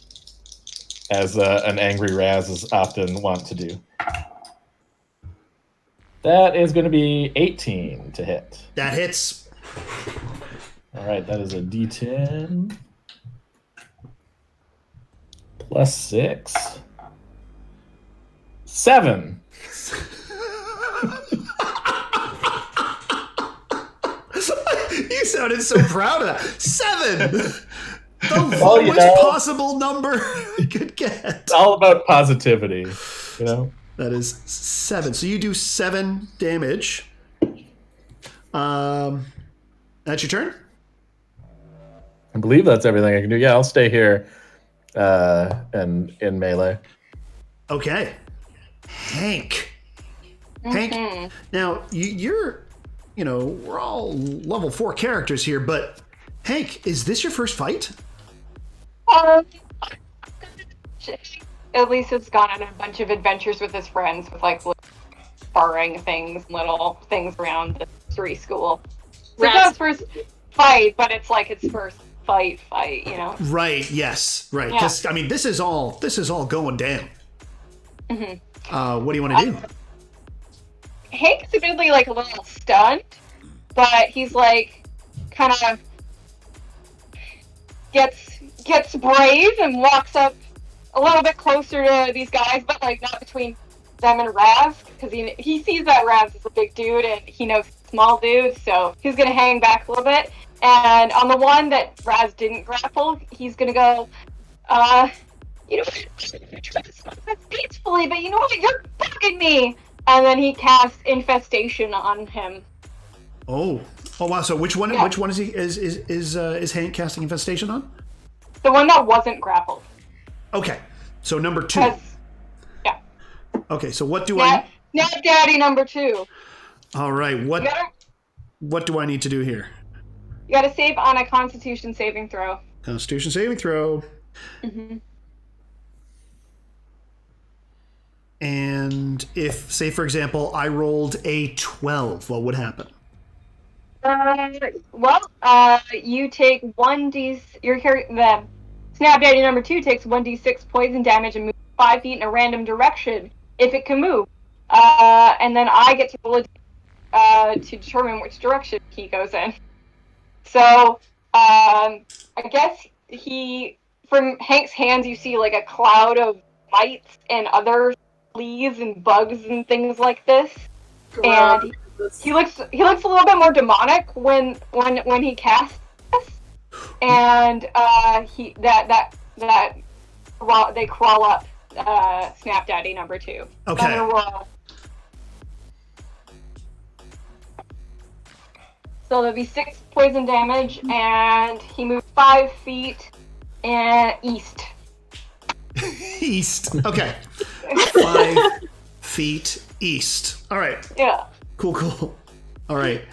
as an angry Razz is often wont to do. That is going to be 18 to hit. That hits. All right, that is a D10 plus 6. 7. You sounded so proud of that. 7. The Well, you lowest know. possible number you could get. It's all about positivity, you know? That is 7. So you do 7 damage. That's your turn? I believe that's everything I can do. Yeah, I'll stay here and in melee. Okay. Hank. Hank. Now, you're, we're all level 4 characters here, but Hank, is this your first fight? At least it's gone on a bunch of adventures with his friends with like little sparring things, little things around the history school. So it's not his first fight, but it's like his first fight, Right, yes. Right. Yeah. Because this is all going down. Mm-hmm. What do you want to do? Hank's admittedly like a little stunned, but he's like kind of gets brave and walks up a little bit closer to these guys, but like not between them and Razz, because he sees that Razz is a big dude and he knows small dudes, so he's gonna hang back a little bit. And on the one that Razz didn't grapple, he's gonna go, that's peacefully, but you know what? You're bugging me. And then he casts infestation on him. Oh wow! So which one? Yeah. Which one is Hank casting infestation on? The one that wasn't grappled. Okay, so number 2. Yeah. Okay, so what do I? Now, Daddy number 2. All right, what do I need to do here? You gotta save on a Constitution saving throw. Constitution saving throw. Mm-hmm. And if, say, for example, I rolled a 12, what would happen? You take 1d. The Snap Daddy number 2 takes 1d6 poison damage and moves 5 feet in a random direction if it can move. And then I get to roll to determine which direction he goes in. So, I guess from Hank's hands, you see like a cloud of mites and other fleas and bugs and things like this. And he looks a little bit more demonic when he casts this. And they crawl up Snap Daddy number 2. Okay. I'm gonna roll. So there'll be 6 poison damage, and he moves 5 feet east. East. Okay. 5 feet east. All right. Yeah. Cool. All right.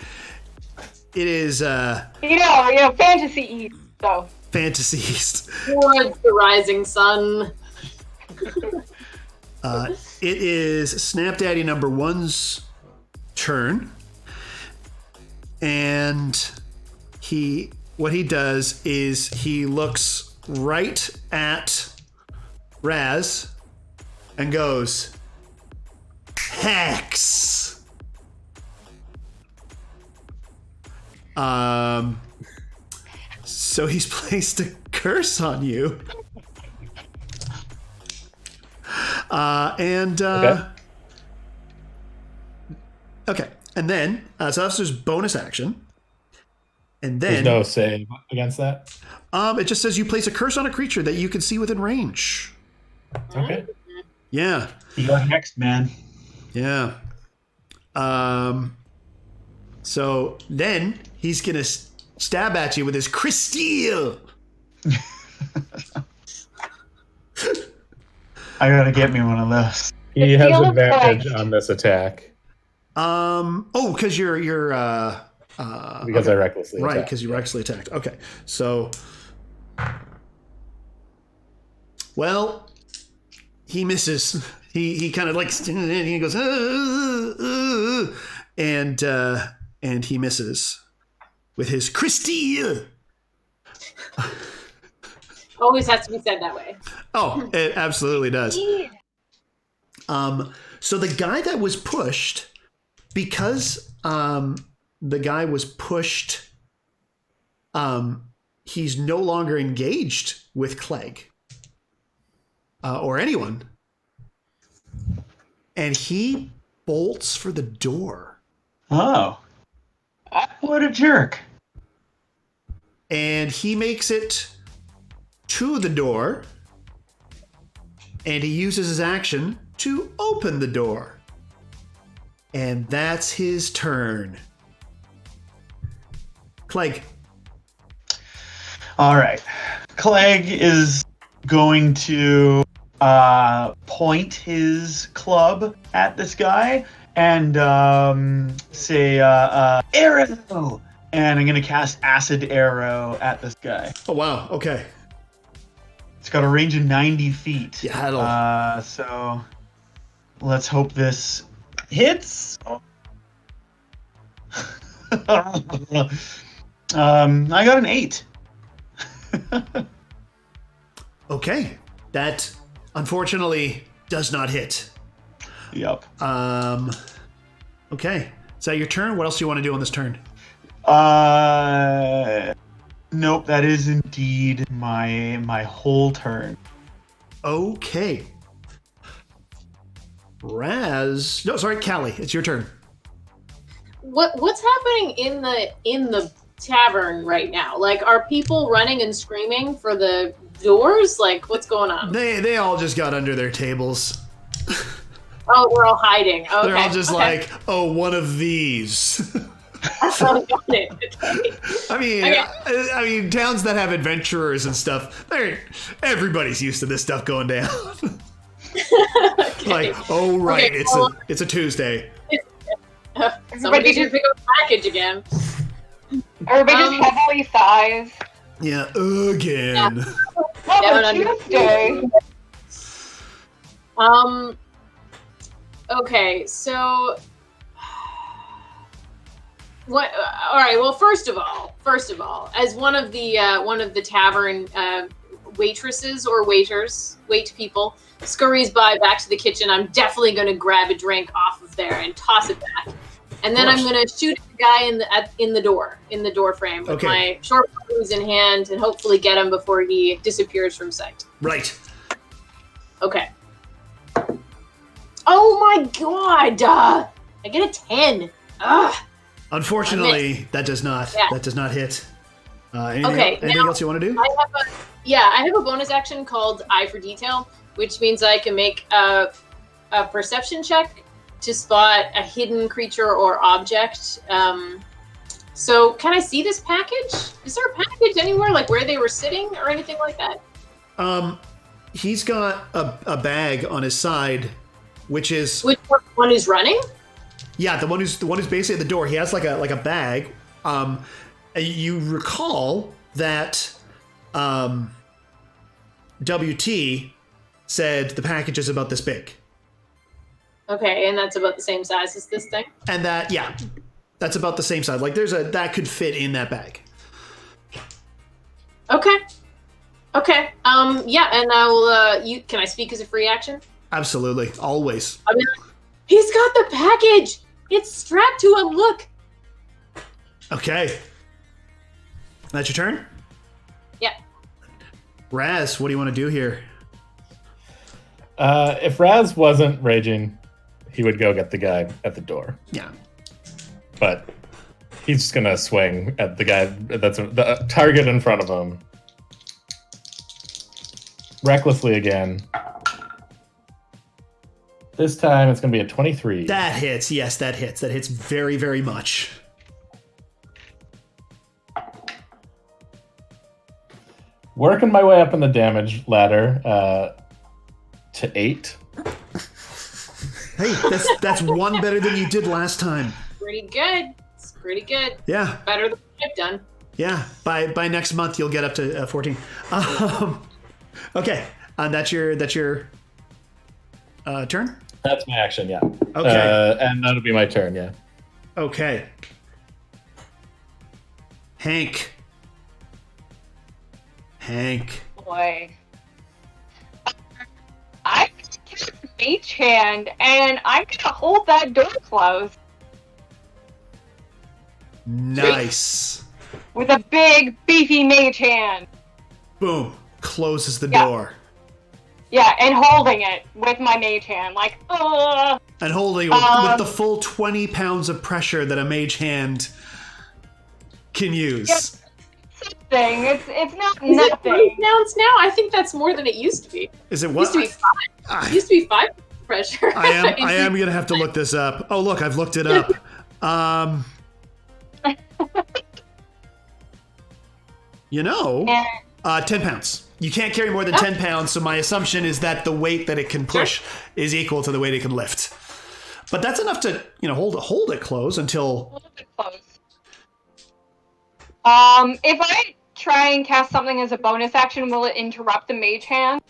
It is Fantasy East. So Fantasy East. Towards the rising sun. It is Snapdaddy number 1's turn, and what he does is he looks right at Razz and goes, "Hex." So he's placed a curse on you. Okay. And then, so that's just bonus action. And then... There's no save against that? It just says you place a curse on a creature that you can see within range. Okay. Yeah. You got hexed, man. Yeah. So then he's going to stab at you with his Crysteel. I gotta get me one of those. He has advantage on this attack. Because you're because I recklessly attacked. Right, because you recklessly attacked. Okay, so well, he misses. He kind of like he goes and he misses with his Christie. Always has to be said that way. Oh, it absolutely does. So the guy that was pushed, because the guy was pushed, he's no longer engaged with Kleg or anyone, and he bolts for the door. Oh, what a jerk! And he makes it to the door, and he uses his action to open the door. And that's his turn. Kleg. All right. Kleg is going to point his club at this guy and say, arrow! And I'm going to cast Acid Arrow at this guy. Oh, wow. Okay. It's got a range of 90 feet. Yeah, so let's hope this hits. I got an 8. Okay. That, unfortunately, does not hit. Yep. Okay. Is that your turn? What else do you want to do on this turn? Nope, that is indeed my whole turn. Okay. Razz. No, sorry, Callie. It's your turn. What's happening in the tavern right now? Like, are people running and screaming for the doors? Like, what's going on? They all just got under their tables. Oh, they're all hiding. Okay. They're all just like, oh, one of these. Oh, got it. Okay. I mean, towns that have adventurers and stuff, everybody's used to this stuff going down. Okay. Like, oh right, Okay, it's a Tuesday. Somebody should pick up a package again. Everybody just heavily sighs. Yeah, again. Yeah. Oh, Tuesday. Okay, so what? All right. Well, first of all, as one of the tavern waitresses or waiters, wait people, scurries back to the kitchen, I'm definitely going to grab a drink off of there and toss it back, and then I'm going to shoot the guy in the door frame with my short bows in hand, and hopefully get him before he disappears from sight. Right. Okay. Oh my god! I get a 10. Ugh. Unfortunately, that does not hit. Anything else you want to do? I have a bonus action called Eye for Detail, which means I can make a perception check to spot a hidden creature or object. So can I see this package? Is there a package anywhere, like where they were sitting or anything like that? He's got a bag on his side, which is... Which one is running? Yeah, the one who's basically at the door. He has like a bag You recall that WT said the package is about this big. Okay, and that's about the same size as this thing? And that's about the same size. Like that could fit in that bag. Okay. Yeah, and I'll can I speak as a free action? Absolutely. Always. I mean, he's got the package! It's strapped to him, look! Okay. That's your turn? Yeah. Razz, what do you want to do here? If Razz wasn't raging, he would go get the guy at the door. Yeah. But he's just gonna swing at the guy that's the target in front of him. Recklessly again. This time it's gonna be a 23. That hits. Yes, that hits. That hits very, very much. Working my way up in the damage ladder to 8. Hey, that's one better than you did last time. Pretty good. It's pretty good. Yeah. Better than I've done. Yeah. By next month you'll get up to 14. Okay. That's your turn? That's my action, yeah. Okay. And that'll be my turn, yeah. Okay. Hank. Boy. I cast Mage Hand, and I'm gonna hold that door closed Nice. with a big, beefy Mage Hand. Boom. Closes the Yeah. door. Yeah, and holding it with my Mage Hand, like, And holding it with the full 20 pounds of pressure that a mage hand can use. Yep. Something. It's not Is it 3 nothing. pounds now? I think that's more than it used to be. Is it It what? used to be 5. It used to be 5 pressure. I am gonna have to look this up. Oh look, I've looked it up. 10 pounds. You can't carry more than 10 pounds, so my assumption is that the weight that it can push is equal to the weight it can lift. But that's enough to, hold it close until. Hold it close. If I try and cast something as a bonus action, will it interrupt the Mage Hand?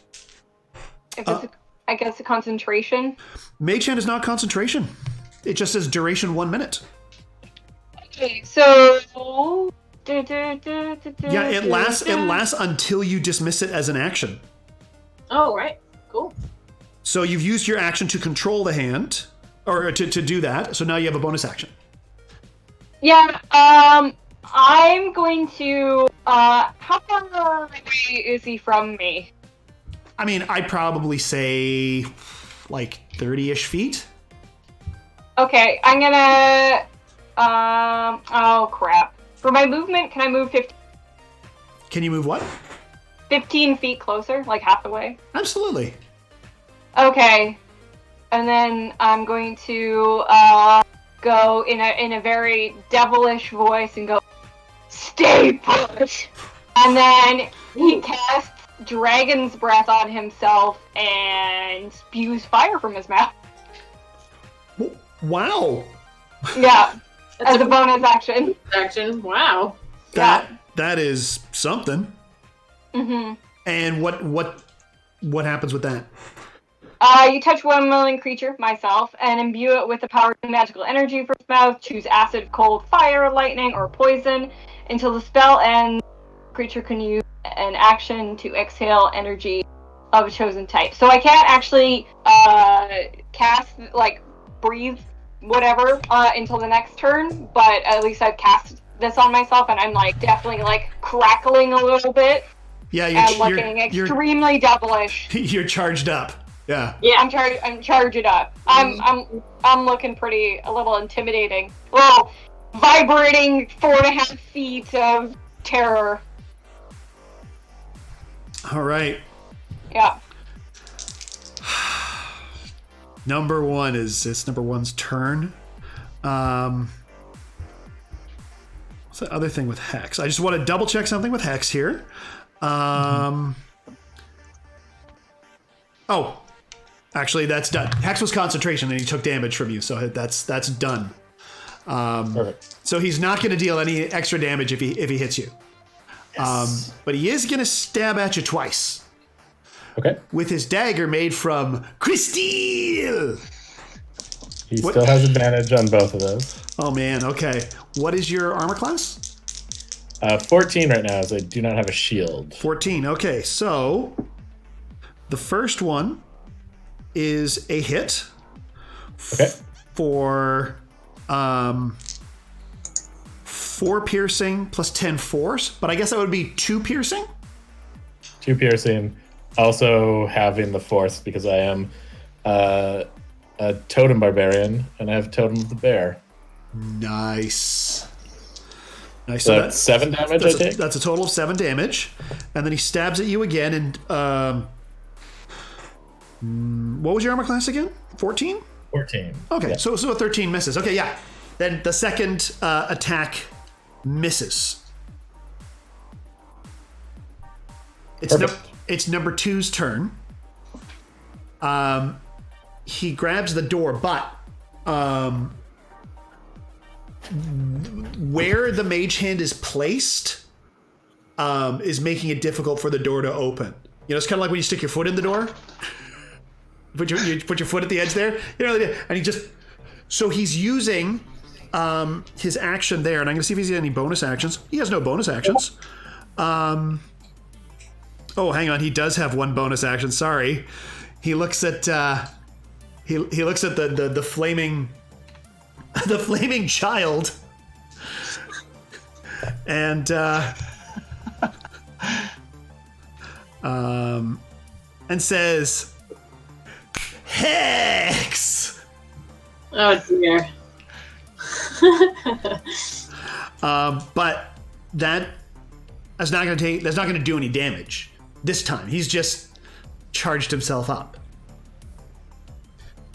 If it's, I guess, a concentration. Mage hand is not concentration. It just says duration 1 minute. Okay, so. Yeah, it lasts until you dismiss it as an action. Oh, right. Cool. So you've used your action to control the hand, or to do that. So now you have a bonus action. Yeah, I'm going to, how far away is he from me? I mean, I'd probably say like 30-ish feet. Okay, I'm gonna, oh crap. For my movement, can I move 15? Can you move what? 15 feet closer, like half the way? Absolutely. Okay. And then I'm going to, go in a very devilish voice and go, "Stay put!" And then he casts Dragon's Breath on himself and spews fire from his mouth. Wow. Yeah, That's as a bonus action. action. Wow. That is something. Mm-hmm. And what happens with that? You touch one willing creature, myself, and imbue it with the power of magical energy from its mouth. Choose acid, cold, fire, lightning, or poison. Until the spell ends, the creature can use an action to exhale energy of a chosen type. So I can't actually cast, breathe, whatever, until the next turn, but at least I've cast this on myself, and I'm, definitely, crackling a little bit. Yeah, and looking extremely devilish. You're charged up. Yeah. Yeah, I'm charging up. I'm looking a little intimidating. Well, vibrating 4.5 feet of terror. All right. Yeah. Number one it's number one's turn. What's the other thing with Hex? I just want to double check something with Hex here. Oh, actually, that's done. Hex was concentration, and he took damage from you, so that's done. Perfect. So he's not going to deal any extra damage if he hits you. Yes. But he is going to stab at you twice. Okay. With his dagger made from crystal. He still has advantage on both of those. Oh, man. Okay. What is your armor class? 14 right now, as I do not have a shield. 14. Okay. So the first one is a hit. Okay. For 4 piercing plus 10 force. But I guess that would be 2 piercing? 2 piercing. Also having the 4th because I am a totem barbarian and I have totem of the bear. Nice. So that's 7 damage, I take? That's a total of 7 damage. And then he stabs at you again. And what was your armor class again? 14? 14. Okay, yeah. so a 13 misses. Okay, yeah. Then the second attack misses. It's number 2's turn. He grabs the door, but where the mage hand is placed is making it difficult for the door to open. You know, it's kind of like when you stick your foot in the door. You put your foot at the edge there. You know, and he just... So he's using his action there, and I'm going to see if he's got any bonus actions. He has no bonus actions. Oh, hang on. He does have one bonus action. Sorry. He looks at he looks at the flaming child, and says, "Hex." Oh dear. But that's not going to do any damage this time. He's just charged himself up.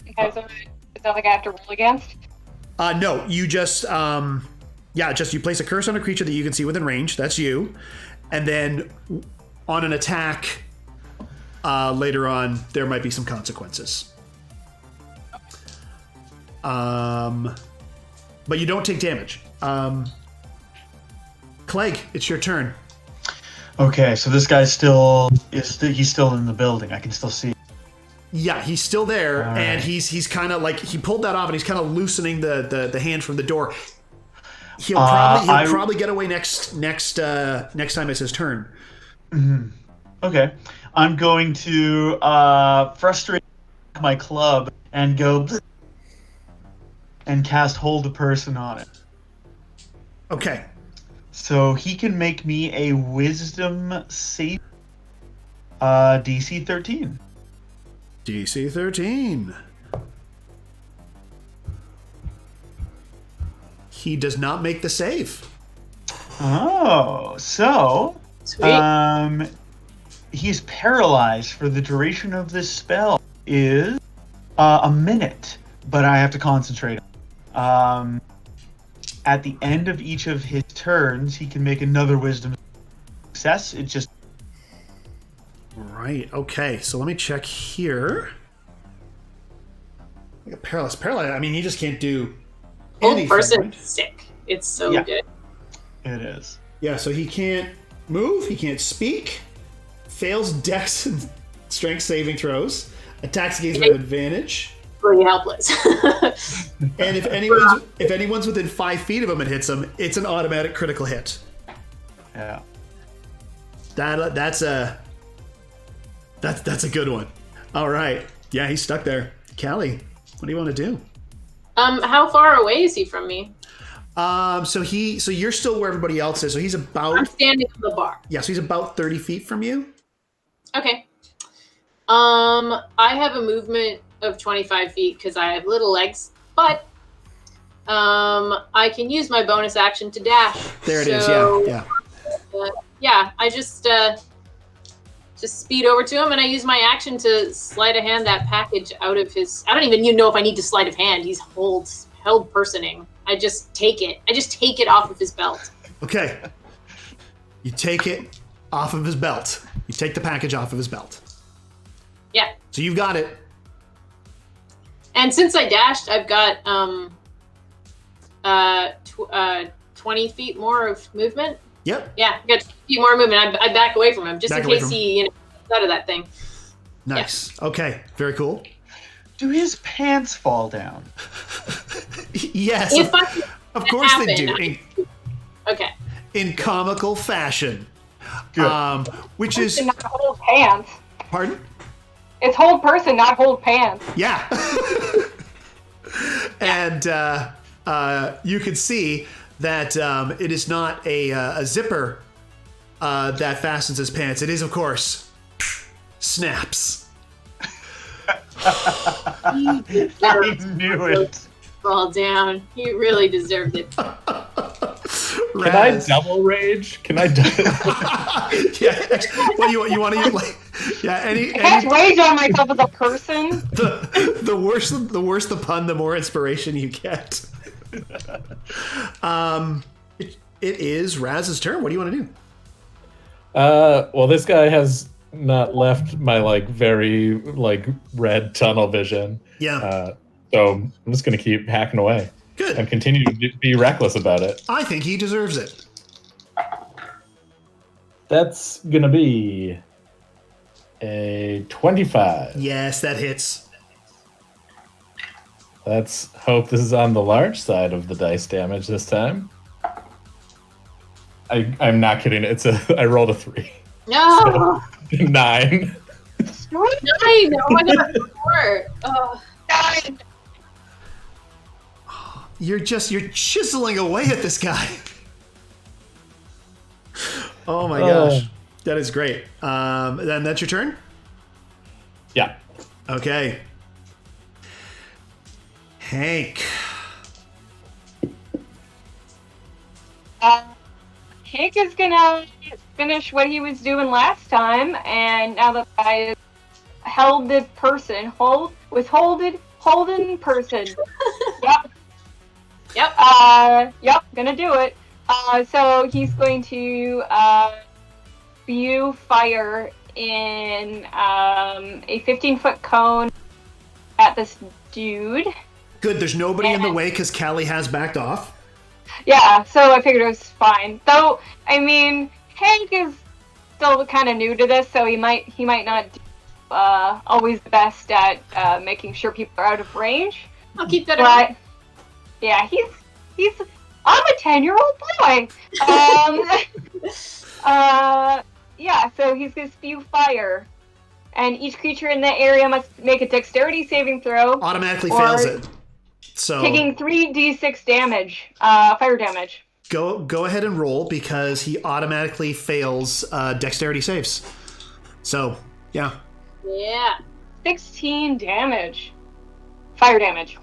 Okay, so is that like I have to roll against? No, you just you place a curse on a creature that you can see within range. That's you, and then on an attack later on, there might be some consequences. But you don't take damage. Kleg, it's your turn. Okay, so this guy's he's still in the building. I can still see. Yeah, he's still there, All and right. he's kind of like, he pulled that off, and he's kind of loosening the hand from the door. He'll probably get away next time it's his turn. Okay, I'm going to frustrate my club and go and cast Hold a Person on it. Okay. So he can make me a Wisdom save. DC 13. DC 13. He does not make the save. Oh, so Sweet. He's paralyzed for the duration of this spell is a minute, but I have to concentrate. At the end of each of his turns, he can make another Wisdom success. It just Right. Okay. So let me check here. Like a paralyzed. I mean, he just can't do anything. Old person Right? sick. It's so Yeah. good. it is. Yeah. So he can't move. He can't speak. Fails Dex and Strength saving throws. Attacks against with advantage. Really helpless. And if anyone's within 5 feet of him and hits him, it's an automatic critical hit. Yeah. That's a good one. All right. Yeah, he's stuck there. Callie, what do you want to do? How far away is he from me? So you're still where everybody else is. So he's I'm about standing on the bar. so he's about 30 feet from you. Okay. I have a movement of 25 feet because I have little legs, but I can use my bonus action to dash. There it is. So, Yeah. yeah, I just speed over to him, and I use my action to sleight of hand that package out of his. I don't even know if I need to sleight of hand. He's held personing. I just take it. I just take it off of his belt. Okay. You take it off of his belt. You take the package off of his belt. Yeah. So you've got it. And since I dashed, I've got 20 feet more of movement. Yep. Yeah, got 20 feet more movement. I back away from him just in case he gets out of that thing. Nice. Yeah. Okay. Very cool. Do his pants fall down? Yes. Of course they do. Okay. In comical fashion. Good. Which is not hold pants. Pardon? It's hold person, not hold pants. Yeah. And you can see that it is not a zipper that fastens his pants. It is, of course, snaps. I knew it. Fall down. He really deserved it. Can I double rage? Can I? Yeah. What you want to use? Like, yeah. I can't rage on myself as a person. The worse the pun, the more inspiration you get. It is Razz's turn. What do you want to do? Well, this guy has not left my very red tunnel vision. Yeah. So I'm just gonna keep hacking away. Good. And continue to be reckless about it. I think he deserves it. That's gonna be a 25. Yes, that hits. Let's hope this is on the large side of the dice damage this time. I'm not kidding. I rolled a 3. No. So, 9. 9. Oh, I got 4. Oh. 9. You're chiseling away at this guy. Oh my gosh. That is great. Then that's your turn? Yeah. Okay. Hank. Hank is gonna finish what he was doing last time, and now that I held the person, holding person. Yep. Yep. Gonna do it. So he's going to spew fire in a 15-foot cone at this dude. Good, there's nobody in the way because Callie has backed off. Yeah, so I figured it was fine. Though, I mean, Hank is still kind of new to this, so he might not do always the best at making sure people are out of range. I'll keep that in mind. Yeah, he's I'm a 10-year-old boy. Yeah, so he's gonna spew fire, and each creature in the area must make a dexterity saving throw. Automatically fails it. So taking 3d6 damage, fire damage. Go ahead and roll because he automatically fails dexterity saves. So yeah. Yeah. 16 damage. Fire damage.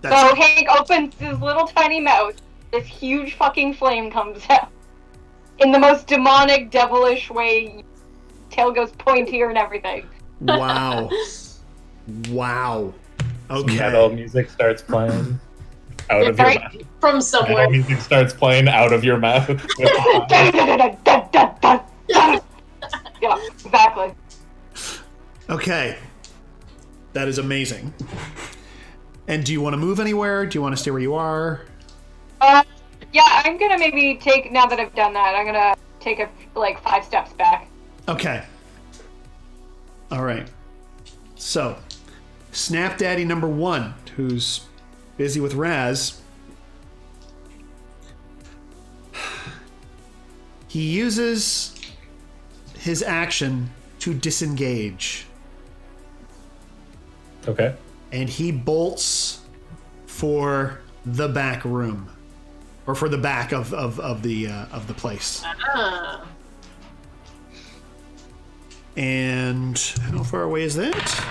So Hank opens his little tiny mouth. This huge fucking flame comes out. In the most demonic, devilish way. Tail goes pointier and everything. Wow. Wow. Okay. Metal music starts playing out of your mouth. From somewhere. Metal music starts playing out of your mouth. Yeah, exactly. Okay. That is amazing. And do you want to move anywhere? Do you want to stay where you are? Yeah, I'm gonna maybe take, now that I've done that, I'm gonna take 5 steps back. Okay. All right. So, Snap Daddy number 1, who's busy with Razz. He uses his action to disengage. Okay. And he bolts for the back room, or for the back of the place. And how far away is that?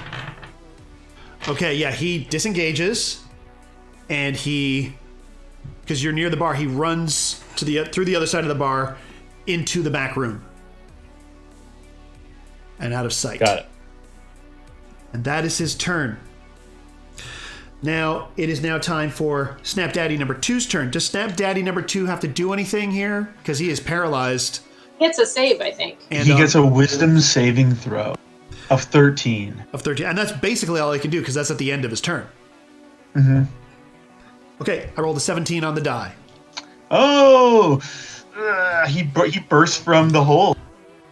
Okay, yeah, he disengages, and because you're near the bar, he runs through the other side of the bar into the back room and out of sight. Got it. And that is his turn. Now, it is now time for Snap Daddy number 2's turn. Does Snap Daddy number 2 have to do anything here? Because he is paralyzed. It's a save, I think. And he gets a wisdom saving throw of 13. And that's basically all he can do, because that's at the end of his turn. Mm-hmm. Okay, I rolled a 17 on the die. Oh, he burst from the hole.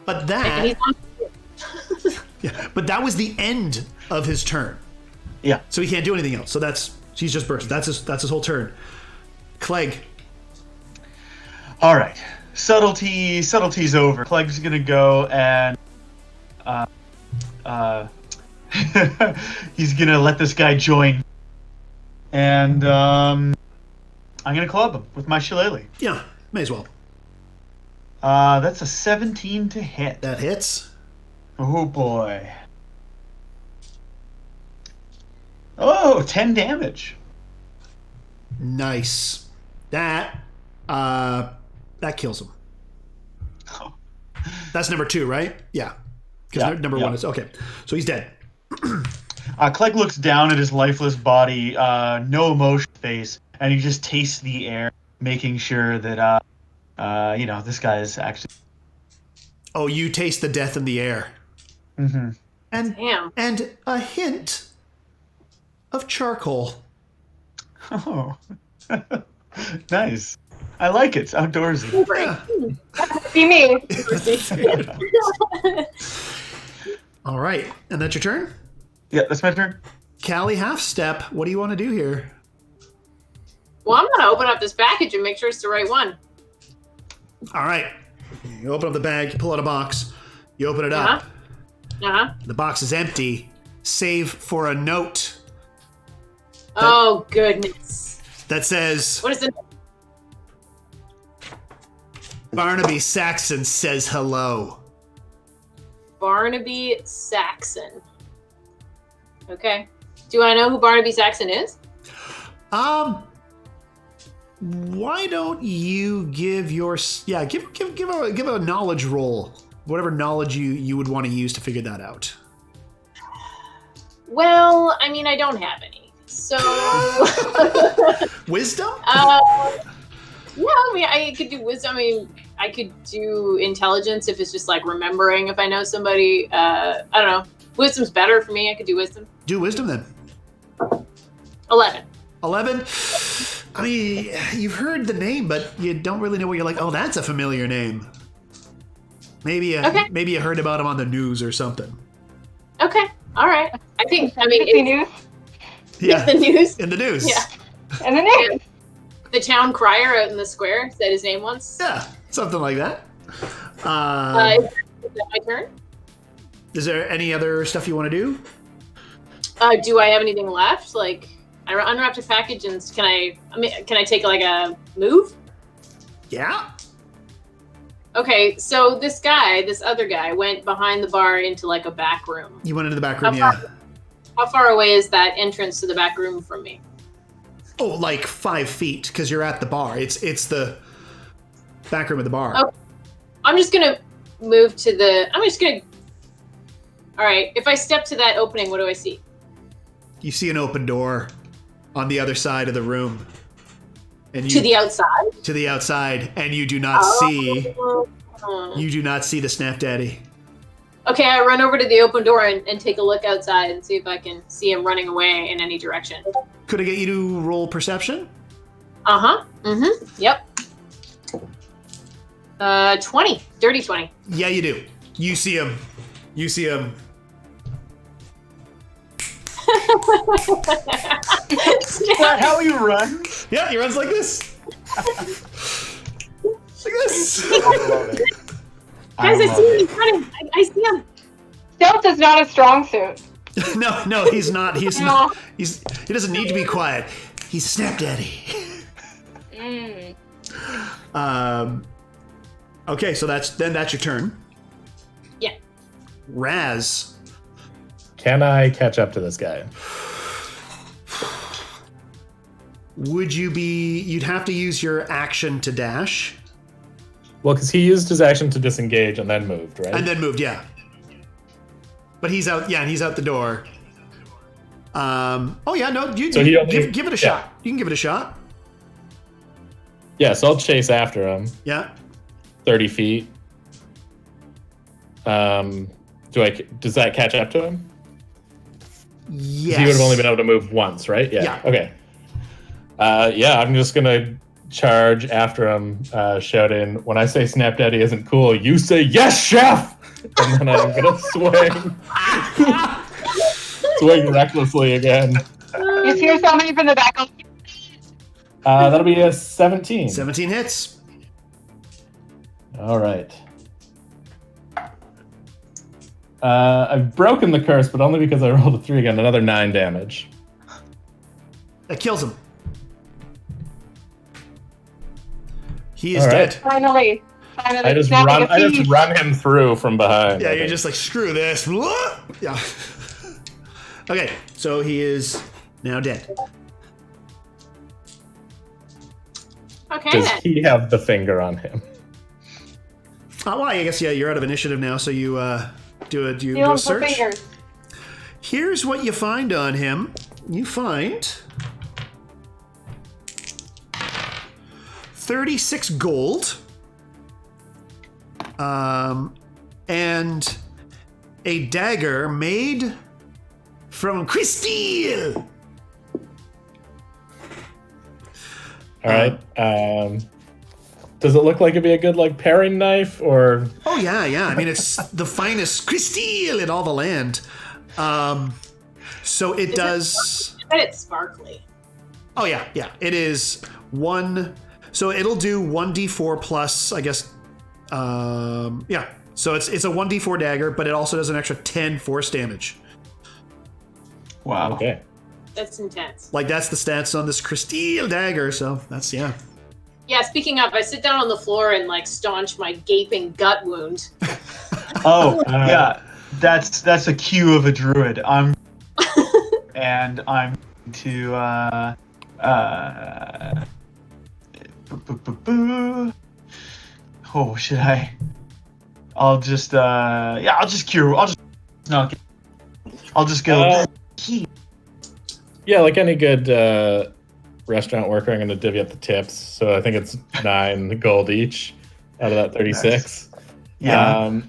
But that, yeah, but that was the end of his turn. Yeah. So he can't do anything else. So he's just burst. That's his whole turn. Clegg. All right. Subtlety's over. Clegg's gonna go and he's gonna let this guy join. And I'm gonna club him with my shillelagh. Yeah, may as well. That's a 17 to hit. That hits. Oh boy. Oh, 10 damage. Nice. That kills him. Oh. That's number 2, right? Yeah. Because Yeah, number 1 is okay. So he's dead. Clegg looks down at his lifeless body, no emotion face, and he just tastes the air, making sure that this guy is actually. Oh, you taste the death in the air. Mm-hmm. And a hint of charcoal. Oh, nice. I like it. It's outdoorsy. Yeah. Be me. All right, and that's your turn? Yeah, that's my turn. Callie, Halfstep, what do you want to do here? Well, I'm gonna open up this package and make sure it's the right one. All right. You open up the bag, you pull out a box, you open it up. The box is empty, save for a note. Oh, goodness. That says, What is it? Barnaby Saxon says hello. Barnaby Saxon. Okay. Do I know who Barnaby Saxon is? Why don't you give give a knowledge roll, whatever knowledge you would want to use to figure that out. Well, I mean, I don't have any. So Wisdom? Yeah, I mean, I could do wisdom. I mean, I could do intelligence if it's just like remembering if I know somebody. I don't know. Wisdom's better for me. I could do wisdom. Do wisdom then. 11. 11? I mean, you've heard the name, but you don't really know what you're like, oh, that's a familiar name. Maybe you heard about him on the news or something. Okay. All right. I think, I mean, the news. Yeah. The news. In the news. Yeah. And the news. Yeah. The town crier out in the square said his name once. Yeah, something like that. Is that my turn? Is there any other stuff you want to do? Do I have anything left? Like, I unwrapped a package, and can I take like a move? Yeah. Okay, so this other guy, went behind the bar into like a back room. You went into the back room, yeah. How far away is that entrance to the back room from me? Oh, like 5 feet, because you're at the bar. It's the back room of the bar. Oh, I'm just gonna move to the. All right. If I step to that opening, what do I see? You see an open door on the other side of the room. And To the outside? To the outside, and you do not see. You do not see the Snap Daddy. Okay, I run over to the open door and take a look outside and see if I can see him running away in any direction. Could I get you to roll perception? Yep. 20. Dirty 20. Yeah, you do. You see him. Is that how he runs? Yeah, he runs like this. Like this. I love it. Guys, I see him running. I see him. Stealth is not a strong suit. No, he's not. He's not. He doesn't need to be quiet. He's Snap Daddy. Okay, so that's your turn. Yeah. Razz. Can I catch up to this guy? You'd have to use your action to dash. Well, because he used his action to disengage and then moved, right? And then moved, yeah. But he's out, and he's out the door. Give it a shot. You can give it a shot. Yeah, so I'll chase after him. Yeah. 30 feet. Does that catch up to him? Yes. He would have only been able to move once, right? Yeah. Yeah. Okay. Yeah, I'm just gonna charge after him, shouting, "When I say Snap Daddy isn't cool, you say yes, chef!" And then I'm gonna swing recklessly again. You hear somebody from the back. That'll be a 17. 17 hits. All right. I've broken the curse, but only because I rolled a 3 again. Another 9 damage. That kills him. He is All right. dead. Finally. I just run him through from behind. Yeah, you're just like, screw this. Yeah. Okay, so he is now dead. Okay. Does he have the finger on him? Well, I guess, yeah, you're out of initiative now, so you do a Stealing search. fingers. Here's what you find on him. You find 36 gold, and a dagger made from crystal. All right. Does it look like it'd be a good like paring knife or? Oh yeah. I mean, it's the finest crystal in all the land. So it does. I bet it's sparkly. Oh yeah. It is one. So it'll do 1d4 plus, I guess. Yeah. So it's a 1d4 dagger, but it also does an extra 10 force damage. Wow. Okay. That's intense. Like that's the stats on this crystal dagger. So that's yeah. Yeah, speaking of, I sit down on the floor and like staunch my gaping gut wound. Oh, yeah. That's a cue of a druid. I'm to oh, should I? I'll just cure. I'll just go. Yeah, like any good restaurant worker, I'm going to divvy up the tips. So I think it's 9 gold each out of that 36. Nice. Yeah.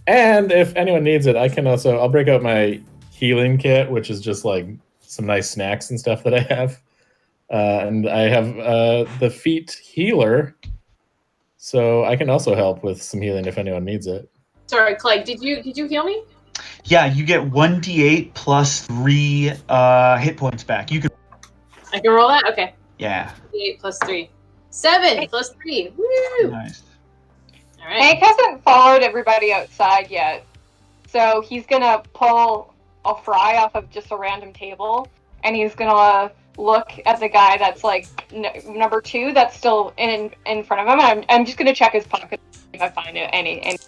And if anyone needs it, I'll break out my healing kit, which is just like some nice snacks and stuff that I have. And I have the feet healer, so I can also help with some healing if anyone needs it. Sorry, Clegg, did you heal me? Yeah, you get 1d8 plus 3 hit points back. You can. I can roll that? Okay. Yeah. 8 plus 3. 7 plus 3. Woo! Nice. All right. Hank hasn't followed everybody outside yet, so he's gonna pull a fry off of just a random table, and he's gonna look at the guy that's like number 2 that's still in front of him. And I'm just gonna check his pocket if I find any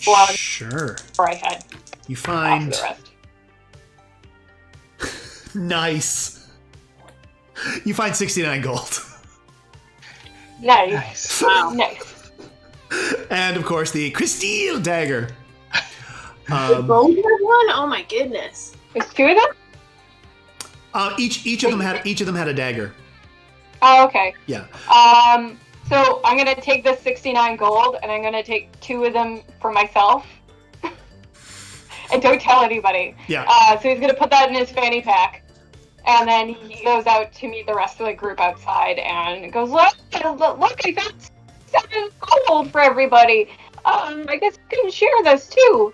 blood. Sure. Before I head You off find the rest. nice. You find 69 gold. Nice. Wow. Nice. And of course the crystal dagger. The gold one? Oh my goodness. There's 2 of them? Each of them had a dagger. Oh, okay. Yeah. So I'm gonna take this 69 gold, and I'm gonna take 2 of them for myself. And don't tell anybody. Yeah. So he's gonna put that in his fanny pack. And then he goes out to meet the rest of the group outside and goes, look, I found 7 gold for everybody. I guess we can share this too.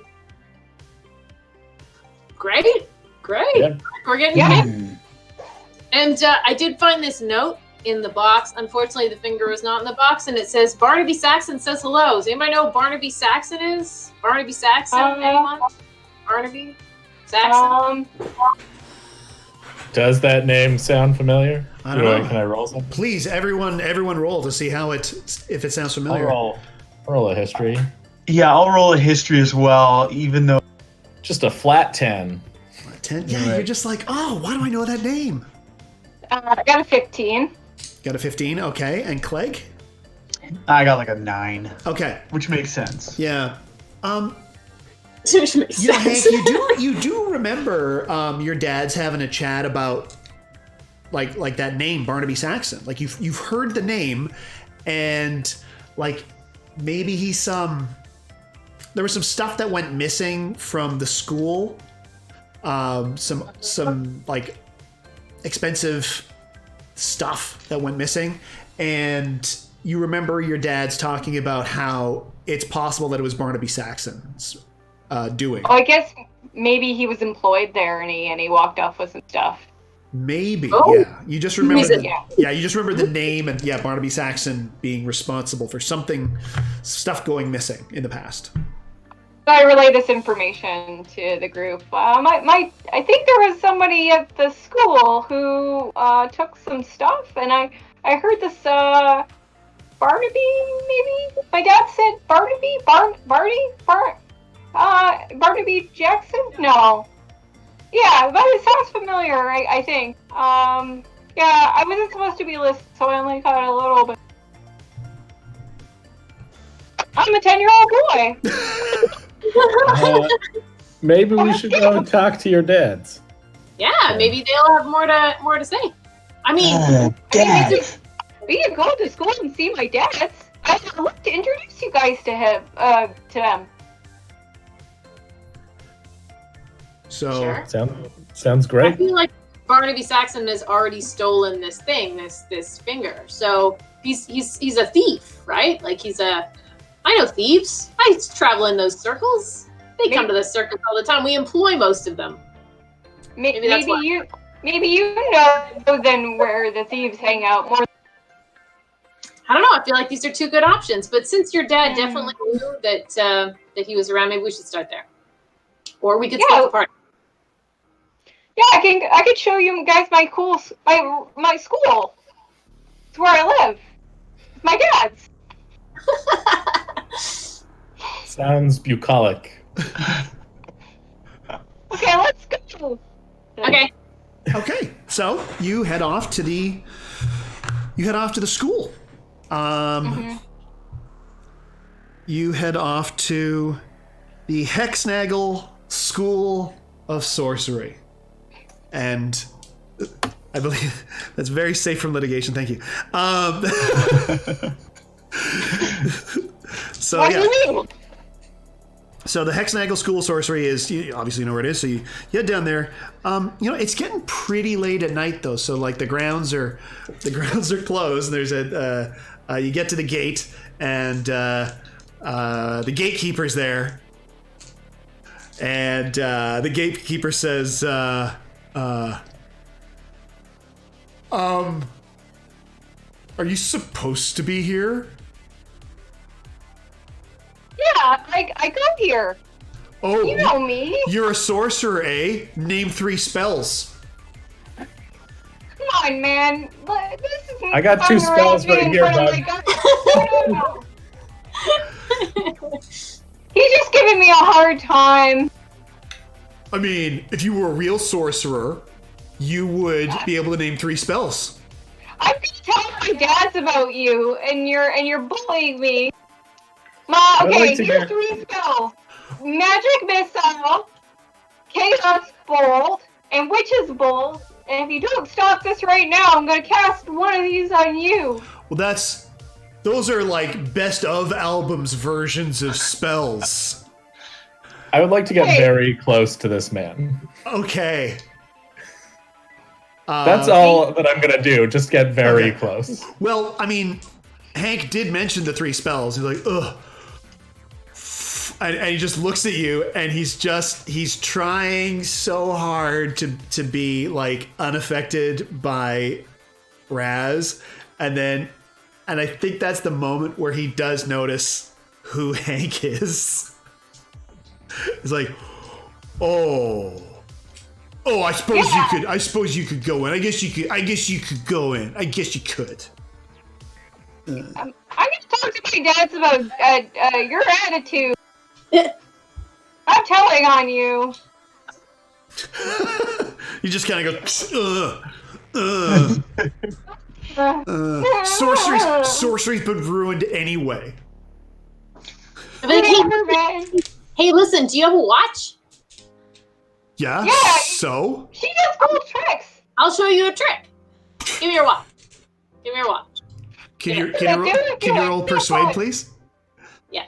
Great. Yeah. We're getting paid. And I did find this note in the box. Unfortunately, the finger was not in the box, and it says, Barnaby Saxon says hello. Does anybody know who Barnaby Saxon is? Barnaby Saxon? Anyone? Barnaby Saxon? Does that name sound familiar? I don't know. Can I roll something? Please, everyone roll to see if it sounds familiar. I'll roll a history. Yeah, I'll roll a history as well, even though. Just a flat 10. 10? Yeah, you're just like, oh, why do I know that name? I got a 15. Got a 15, okay. And Clegg? I got like a 9. Okay. Which makes sense. Yeah. Which makes You know, sense. Hank, you do remember your dad's having a chat about like that name, Barnaby Saxon. Like you've heard the name, and like maybe he's there was some stuff that went missing from the school. Some like expensive stuff that went missing, and you remember your dad's talking about how it's possible that it was Barnaby Saxon's doing. Oh, I guess maybe he was employed there and he walked off with some stuff. Maybe, Oh. yeah. You just remember, Yeah. you just remember the name and Barnaby Saxon being responsible for stuff going missing in the past. So I relay this information to the group. I think there was somebody at the school who took some stuff, and I heard this Barnaby, maybe? My dad said Barnaby? Barnaby Jackson? No. Yeah, but it sounds familiar, I think. Yeah, I wasn't supposed to be listed, so I only got a little bit. I'm a 10-year-old boy. Maybe we should go and talk to your dads. Yeah, maybe they'll have more to say. I mean, Dad. We could go to school and see my dads. I'd love to introduce you guys to him, to them. So Sure. Sounds I great. feel like Barnaby Saxon has already stolen this thing, this finger. So he's a thief, right? Like I know thieves. I travel in those circles. They come to the circus all the time. We employ most of them. Maybe that's why. Maybe you know then where the thieves hang out more. I don't know. I feel like these are two good options. But since your dad definitely knew that he was around, maybe we should start there. Or we could split the party. Yeah, I could show you guys my school. It's where I live. It's my dad's. Sounds bucolic. Okay, let's go. Okay. So you head off to the school. You head off to the Hexnagel School of Sorcery. And I believe that's very safe from litigation. Thank you. So What do you mean? So the Hexnagel School of Sorcery is, you obviously know where it is, so you head down there. It's getting pretty late at night though, so like the grounds are closed. And there's you get to the gate, and the gatekeeper's there, and the gatekeeper says, are you supposed to be here? Yeah, I go here. Oh, You know me. You're a sorcerer, eh? Name 3 spells. Come on, man. This is I got 2 spells right here, bud. No. He's just giving me a hard time. I mean, if you were a real sorcerer, you would be able to name 3 spells. I'm gonna tell my dads about you, and you're bullying me. Okay, here's 3 spells: Magic Missile, Chaos Bolt, and Witch's Bolt. And if you don't stop this right now, I'm gonna cast one of these on you. Well, those are like best of albums versions of spells. I would like to get very close to this man. Okay. That's all that I'm gonna do. Just get very close. Well, I mean, Hank did mention the 3 spells. He's like, ugh. And he just looks at you, and he's trying so hard to be like unaffected by Razz, and I think that's the moment where he does notice who Hank is. He's like, I suppose you could go in. I guess you could go in. I guess you could. I'm gonna talk to my dads about your attitude. I'm telling on you. You just kind of go. Sorcery's been ruined anyway. Hey, listen, do you have a watch? Yeah. So She does cool tricks. I'll show you a trick. Give me your watch. Can you roll persuade, please? Yeah.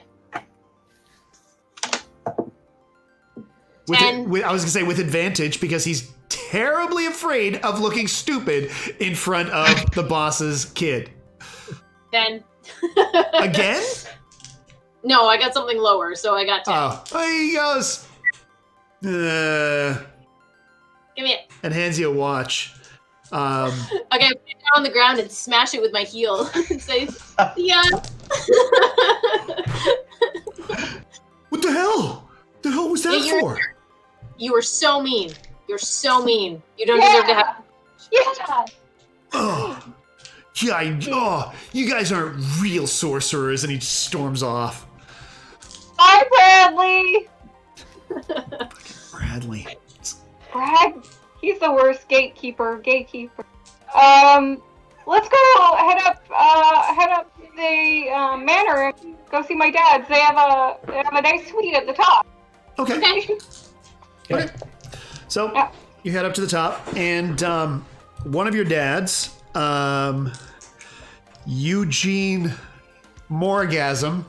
I was gonna say with advantage because he's terribly afraid of looking stupid in front of the boss's kid. 10. Again? No, I got something lower, so I got 10. Oh, he goes. Give me it. And hands you a watch. Okay, I put it down on the ground and smash it with my heel and say, yeah. What the hell? The hell was that for? You were so mean. You're so mean. You don't deserve to have. Yeah. Oh, yeah. You guys aren't real sorcerers, and he storms off. Bye, Bradley. Bradley. Brad, he's the worst gatekeeper. Let's go head up to the manor and go see my dad's. They have a nice suite at the top. Okay. Okay. So you head up to the top, and one of your dads, Eugene Morgasm.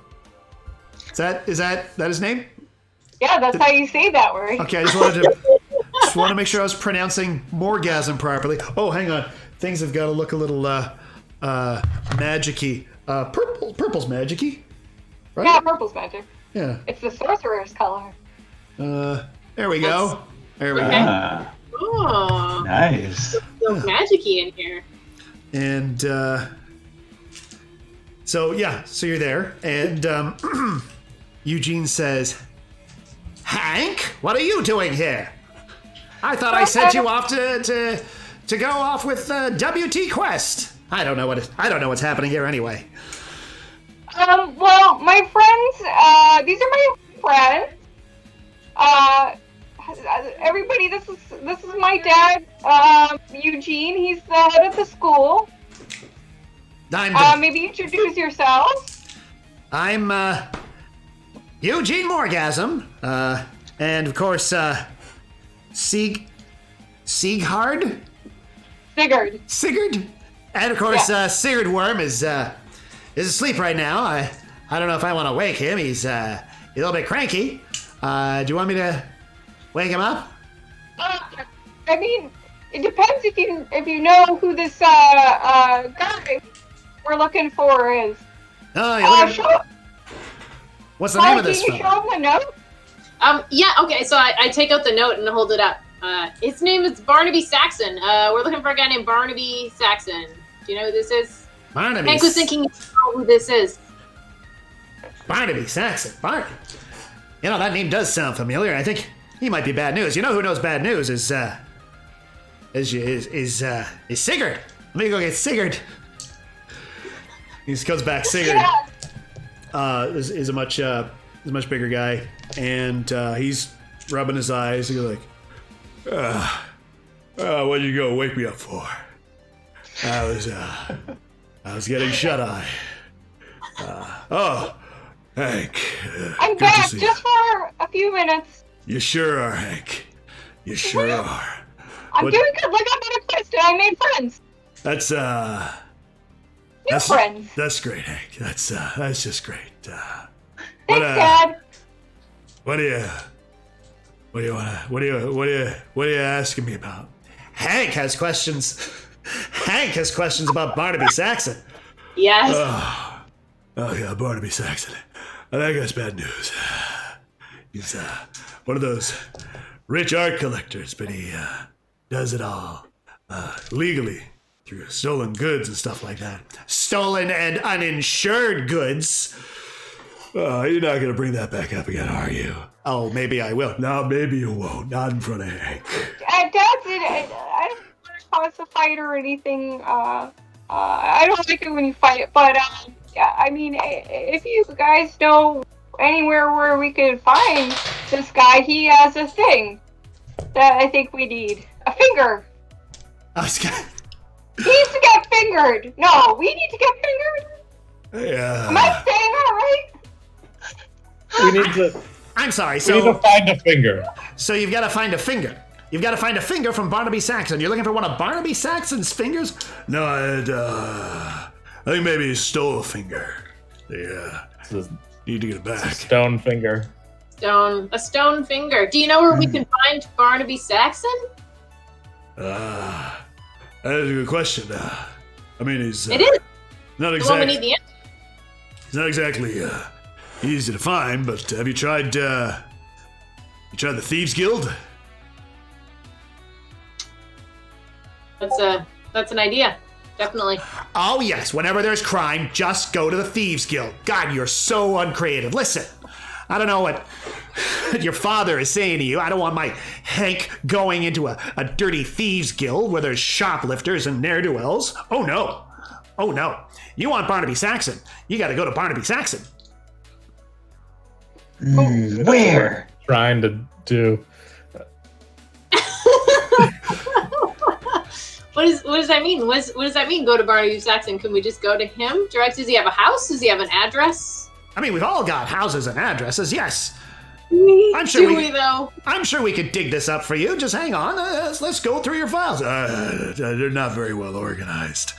Is that his name? Yeah, that's how you say that word. Okay, I just wanted to make sure I was pronouncing Morgasm properly. Oh, hang on. Things have got to look a little magic-y. Purple's magic-y, right? Yeah, purple's magic. Yeah. It's the sorcerer's color. There we go. There we Okay. go. Oh, Nice. so magic-y in here. And so you're there, and Eugene says, "Hank, what are you doing here? I thought I sent you off to go off with WT Quest. I don't know what's happening here anyway." Well, my friends, these are my friends. Everybody, this is my dad, Eugene. He's the head of the school. Maybe introduce yourselves. I'm Eugene Morgasm, and of course, Sigurd, and of course, Sigurd Worm is asleep right now. I don't know if I want to wake him. He's a little bit cranky. Do you want me to wake him up? I mean, it depends if you know who this guy we're looking for is. What's the name of this Can you fellow? show him the note? Yeah, okay, so I take out the note and hold it up. His name is Barnaby Saxon. We're looking for a guy named Barnaby Saxon. Do you know who this is? Barnaby. Hank was thinking you know who this is. Barnaby Saxon. Barnaby. You know, that name does sound familiar. I think he might be bad news. You know who knows bad news is Sigurd. Let me go get Sigurd. He just comes back. Sigurd is a much bigger guy, and he's rubbing his eyes. He's like, what'd you go wake me up for? I was getting shut eye. Hank. I'm back just for a few minutes. You sure are, Hank. You sure are. I'm doing good. Look, I'm on a quest and I made friends. That's friends. That's great, Hank. That's just great. Thanks, Dad. What are you asking me about? Hank has questions. Hank has questions about Barnaby Saxon. Yes. Oh yeah, Barnaby Saxon. That guy's bad news. He's one of those rich art collectors, but he does it all legally through stolen goods and stuff like that. Stolen and uninsured goods. You're not gonna bring that back up again, are you? Oh, maybe I will. No, maybe you won't. Not in front of Hank. Dad, I don't want to cause a fight or anything. I don't like it when you fight, but yeah, I mean, if you guys know anywhere where we could find this guy, he has a thing that I think we need. A finger. I was gonna... He needs to get fingered. No, we need to get fingered. Yeah. Am I saying that right? We need to. I'm sorry. We need to find a finger. So you've got to find a finger. You've got to find a finger from Barnaby Saxon. You're looking for one of Barnaby Saxon's fingers? No, I think maybe he stole a finger. Yeah. Need to get it back. Stone finger. A stone finger. Do you know where we can find Barnaby Saxon? That is a good question. I mean, he's It is. not The one we need exactly the answer. he's not exactly easy to find. But have you tried the Thieves Guild? That's an idea. Definitely. Oh yes. Whenever there's crime, just go to the Thieves Guild. God, you're so uncreative. Listen, I don't know what your father is saying to you. I don't want my Hank going into a dirty thieves guild where there's shoplifters and ne'er-do-wells. Oh no. Oh no. You want Barnaby Saxon. You gotta go to Barnaby Saxon. Where? Trying to do. What does that mean? What does that mean? Go to Barnaby Saxon? Can we just go to him direct? Does he have a house? Does he have an address? I mean, we've all got houses and addresses, yes. I'm sure Do we though? I'm sure we could dig this up for you. Just hang on. Let's go through your files. They're not very well organized.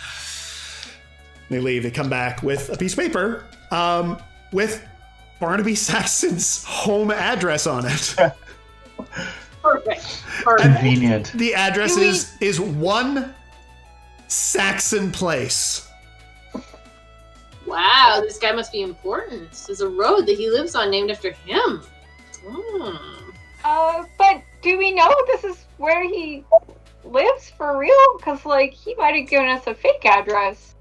They leave. They come back with a piece of paper with Barnaby Saxon's home address on it. Perfect. Convenient. The address is 1 Saxon Place. Wow, this guy must be important. There's a road that he lives on named after him. But do we know this is where he lives for real? Because, like, he might have given us a fake address.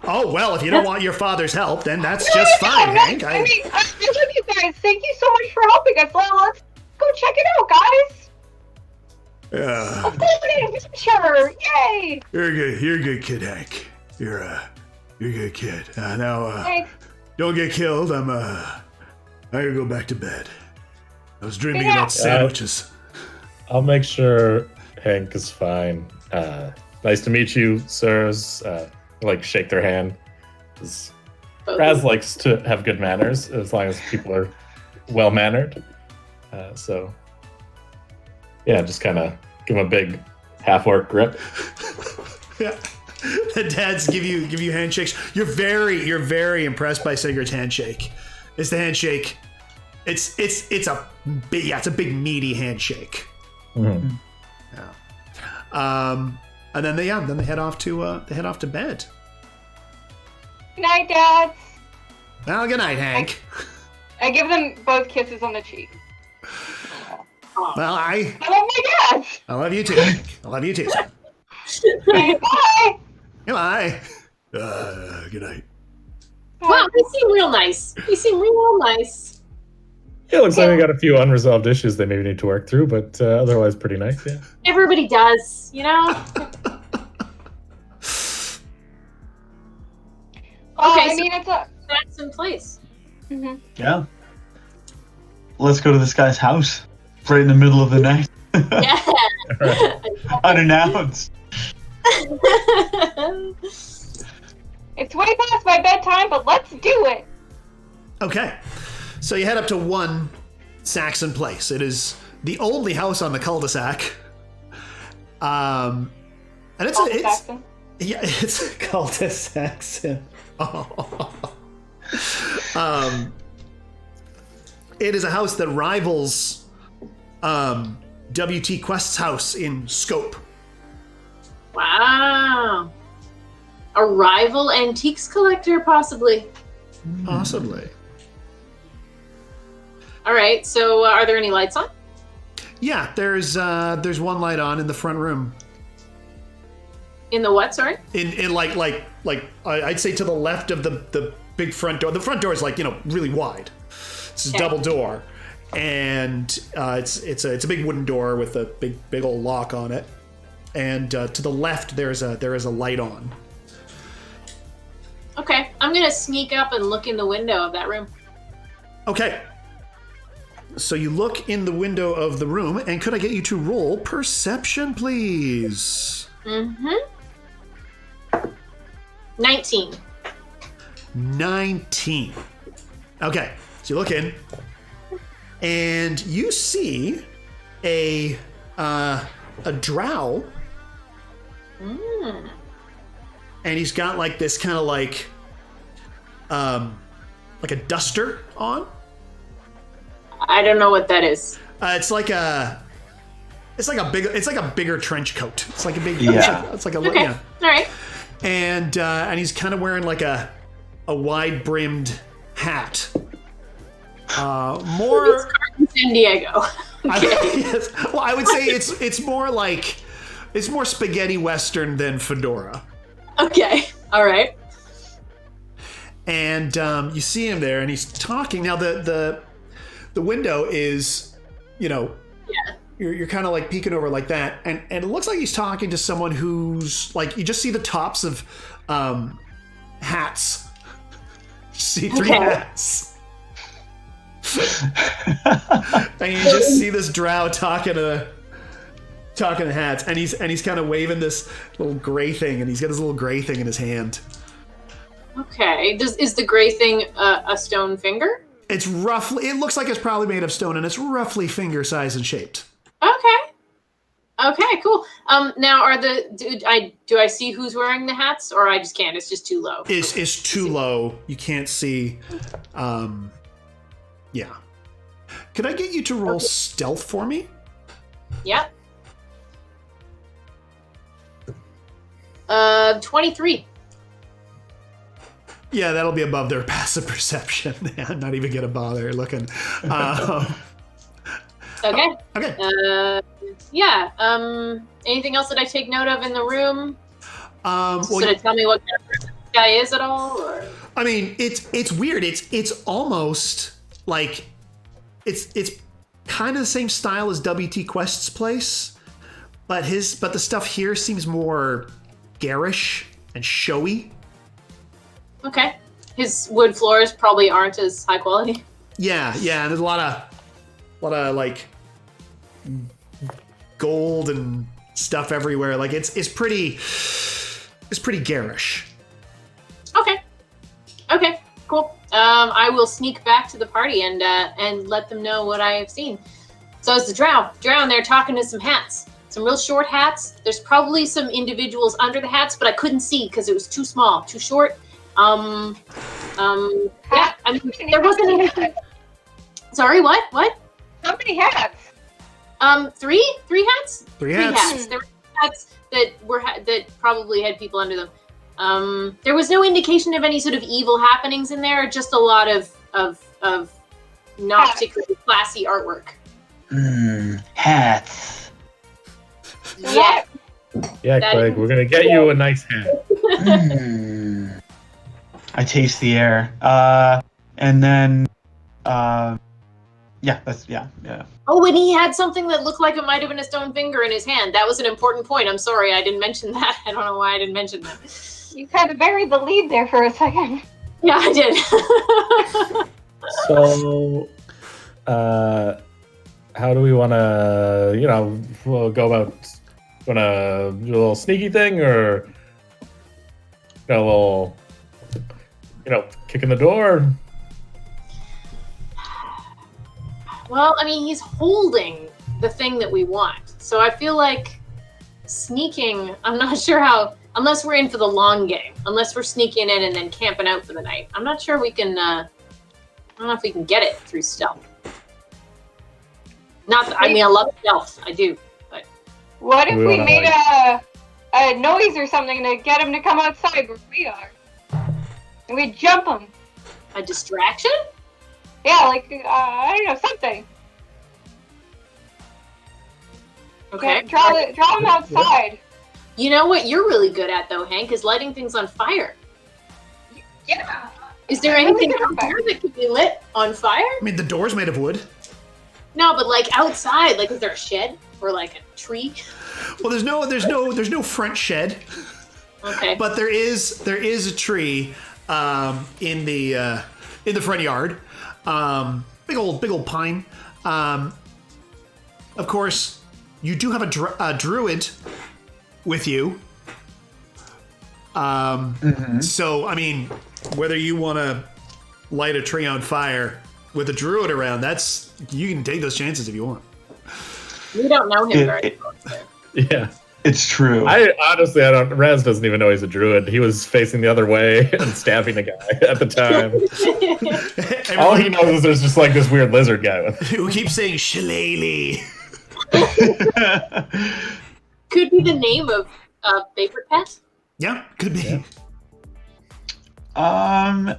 Oh, well, if you don't want your father's help, then that's just fine, Hank. I mean, I love you guys. Thank you so much for helping us. Let's go check it out, guys. Let's go on an adventure. Yay! You're good. You're a good kid, Hank. You're a good kid. Now, Thanks. don't get killed. I gotta go back to bed. I was dreaming about sandwiches. I'll make sure Hank is fine. Nice to meet you, sirs. Like, shake their hand. Razz likes to have good manners as long as people are well mannered. So, yeah, just kind of give him a big half-orc grip. Yeah. The dads give you handshakes. You're very impressed by Sigurd's handshake. It's the handshake. It's a big meaty handshake. Mm-hmm. Yeah. And then they head off to bed. Good night, Dad. Well, good night, Hank. I give them both kisses on the cheek. Well, I love my dad. I love you too, Hank. I love you too. Bye. Goodbye. Good night. Wow, they seem real nice. Yeah, looks like they got a few unresolved issues they maybe need to work through, but otherwise pretty nice, yeah. Everybody does, you know? I mean, it's a... That's in place. Mm-hmm. Yeah. Let's go to this guy's house. Right in the middle of the night. Yeah. Unannounced. It's way past my bedtime, but let's do it. Okay. So you head up to 1 Saxon Place. It is the only house on the cul-de-sac. And it's it's cul-de-sac. Oh. It is a house that rivals W.T. Quest's house in scope. Wow. A rival antiques collector, possibly. Possibly. All right. So, are there any lights on? Yeah, there's one light on in the front room. In the what? Sorry. In like I'd say to the left of the big front door. The front door is really wide. It's a double door, and it's a big wooden door with a big old lock on it. And to the left there is a light on. Okay, I'm gonna sneak up and look in the window of that room. Okay. So you look in the window of the room, and could I get you to roll perception, please? 19. 19. Okay, so you look in, and you see a drow, and he's got like this kind of like a duster on. I don't know what that is. It's like It's like a bigger trench coat. It's like a big. Yeah. It's like a Okay. yeah. All right. And he's kind of wearing like a wide brimmed hat. More San Diego. yes. Well, I would say it's more like it's more spaghetti western than fedora. Okay. All right. And you see him there, and he's talking. Now the window is, Yeah. you're kind of like peeking over like that, and it looks like he's talking to someone who's like you just see the tops of hats, see-through hats. And you just see this drow talking to hats, and he's kind of waving this little gray thing, and he's got his little gray thing in his hand. Okay. Is the gray thing a stone finger? It looks like it's probably made of stone, and it's roughly finger size and shaped. Okay, cool. Now do I see who's wearing the hats, or I just can't? It's just too low. It's too low. You can't see. Yeah. Could I get you to roll stealth for me? Yep. 23. Yeah, that'll be above their passive perception. I'm not even gonna bother looking. Okay. Okay. Yeah. Anything else that I take note of in the room? Well, So to tell me what kind of person this guy is at all, or? I mean, it's weird. It's almost like it's kind of the same style as WT Quest's place, but the stuff here seems more garish and showy. Okay. His wood floors probably aren't as high quality. Yeah. There's a lot of like gold and stuff everywhere. Like it's pretty garish. Okay. Cool. I will sneak back to the party and let them know what I have seen. So it's the drow. And they're talking to some hats. Some real short hats. There's probably some individuals under the hats, but I couldn't see because it was too small, too short. Yeah. I mean, there wasn't any. Sorry, what? How many hats? Three hats. Three hats. There were hats that probably had people under them. There was no indication of any sort of evil happenings in there. Just a lot of not particularly classy artwork. Hats. Yeah. Yeah, Kleg, we're gonna get you a nice hat. I taste the air. And then yeah. Oh, and he had something that looked like it might have been a stone finger in his hand. That was an important point. I'm sorry I didn't mention that. I don't know why I didn't mention that. You kind of buried the lead there for a second. Yeah, I did. So, how do we want to, we'll go about? Want to do a little sneaky thing, or a little, kick in the door? Well, I mean, he's holding the thing that we want. So I feel like sneaking, I'm not sure how, unless we're in for the long game, unless we're sneaking in and then camping out for the night. I'm not sure we can, I don't know if we can get it through stealth. I love stealth. I do. But What if we made a noise or something to get him to come outside where we are? And we jump him. a distraction? Yeah, like, I don't know, something. Okay. Yeah, draw him outside. You know what you're really good at, though, Hank, is lighting things on fire. Yeah. Is there anything out there that could be lit on fire? I mean, the door's made of wood. No, but like outside, like is there a shed or like a tree? Well, there's no front shed, Okay. but there is a tree in the front yard. Big old pine. Of course, you do have a druid with you. So, I mean, whether you want to light a tree on fire with a druid around, you can take those chances if you want. We don't know him very well. So. Yeah. It's true. I honestly don't. Raz doesn't even know he's a druid. He was facing the other way and stabbing a guy at the time. All he knows is there's just like this weird lizard guy with him. Who keeps saying shillelagh. Could be the name of a favorite pet. Yeah, could be. Yeah.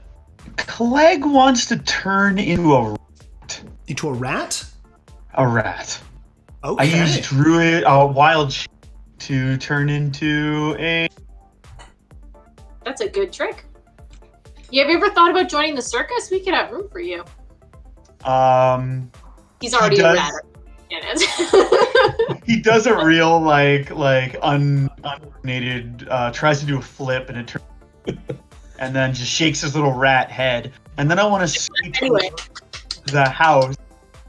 Kleg wants to turn into a rat. A rat. Okay. I used Druid, wild to turn into a. That's a good trick. Yeah, have you ever thought about joining the circus? We could have room for you. He's already a rat. He does a real uncoordinated, tries to do a flip and it turns, and then just shakes his little rat head. And then I want to sneak the house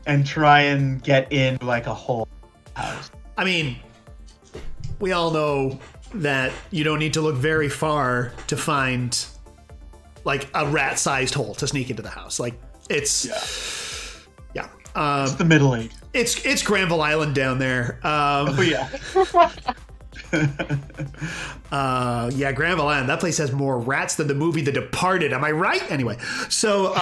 and try and get in like a whole house. I mean, we all know that you don't need to look very far to find like a rat-sized hole to sneak into the house. Like it's it's the Middle Ages. It's Granville Island down there. Yeah, Granville Island. That place has more rats than the movie The Departed. Am I right? Anyway, so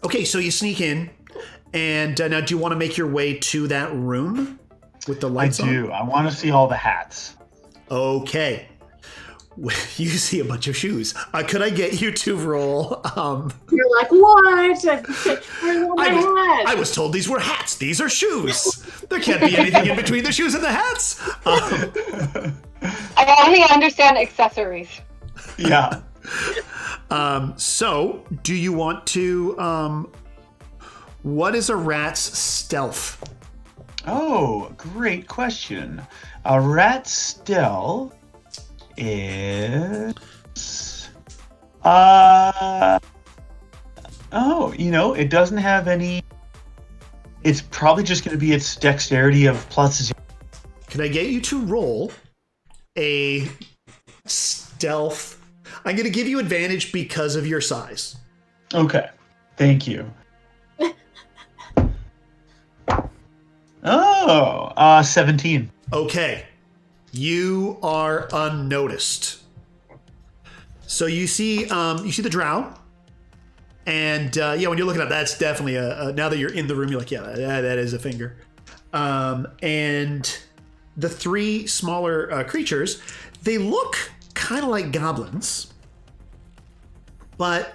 okay, so you sneak in, and now do you want to make your way to that room with the lights on? I do. I want to see all the hats. Okay. You see a bunch of shoes. Could I get you to roll? You're like, what? I was told these were hats. These are shoes. There can't be anything in between the shoes and the hats. I think I understand accessories. Yeah. So, do you want to... what is a rat's stealth? Oh, great question. A rat's stealth is it doesn't have any. It's probably just going to be its dexterity of +0. Can I get you to roll a stealth? I'm going to give you advantage because of your size. Okay, thank you. 17. Okay. You are unnoticed. So you see the drow, and when you're looking up, that's definitely now that you're in the room, you're like, that is a finger. And the three smaller creatures, they look kind of like goblins, but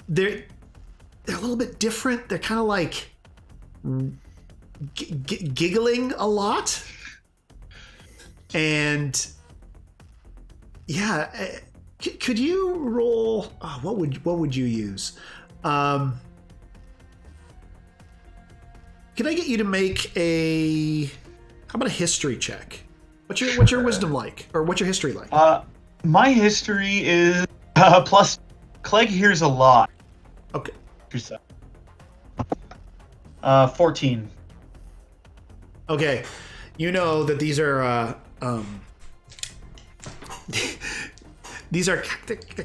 they're a little bit different. They're kind of like giggling a lot. And could you roll? What would you use? Can I get you to make how about a history check? What's your wisdom like, or what's your history like? My history is plus. Kleg hears a lot. Okay. 14. Okay, you know that these are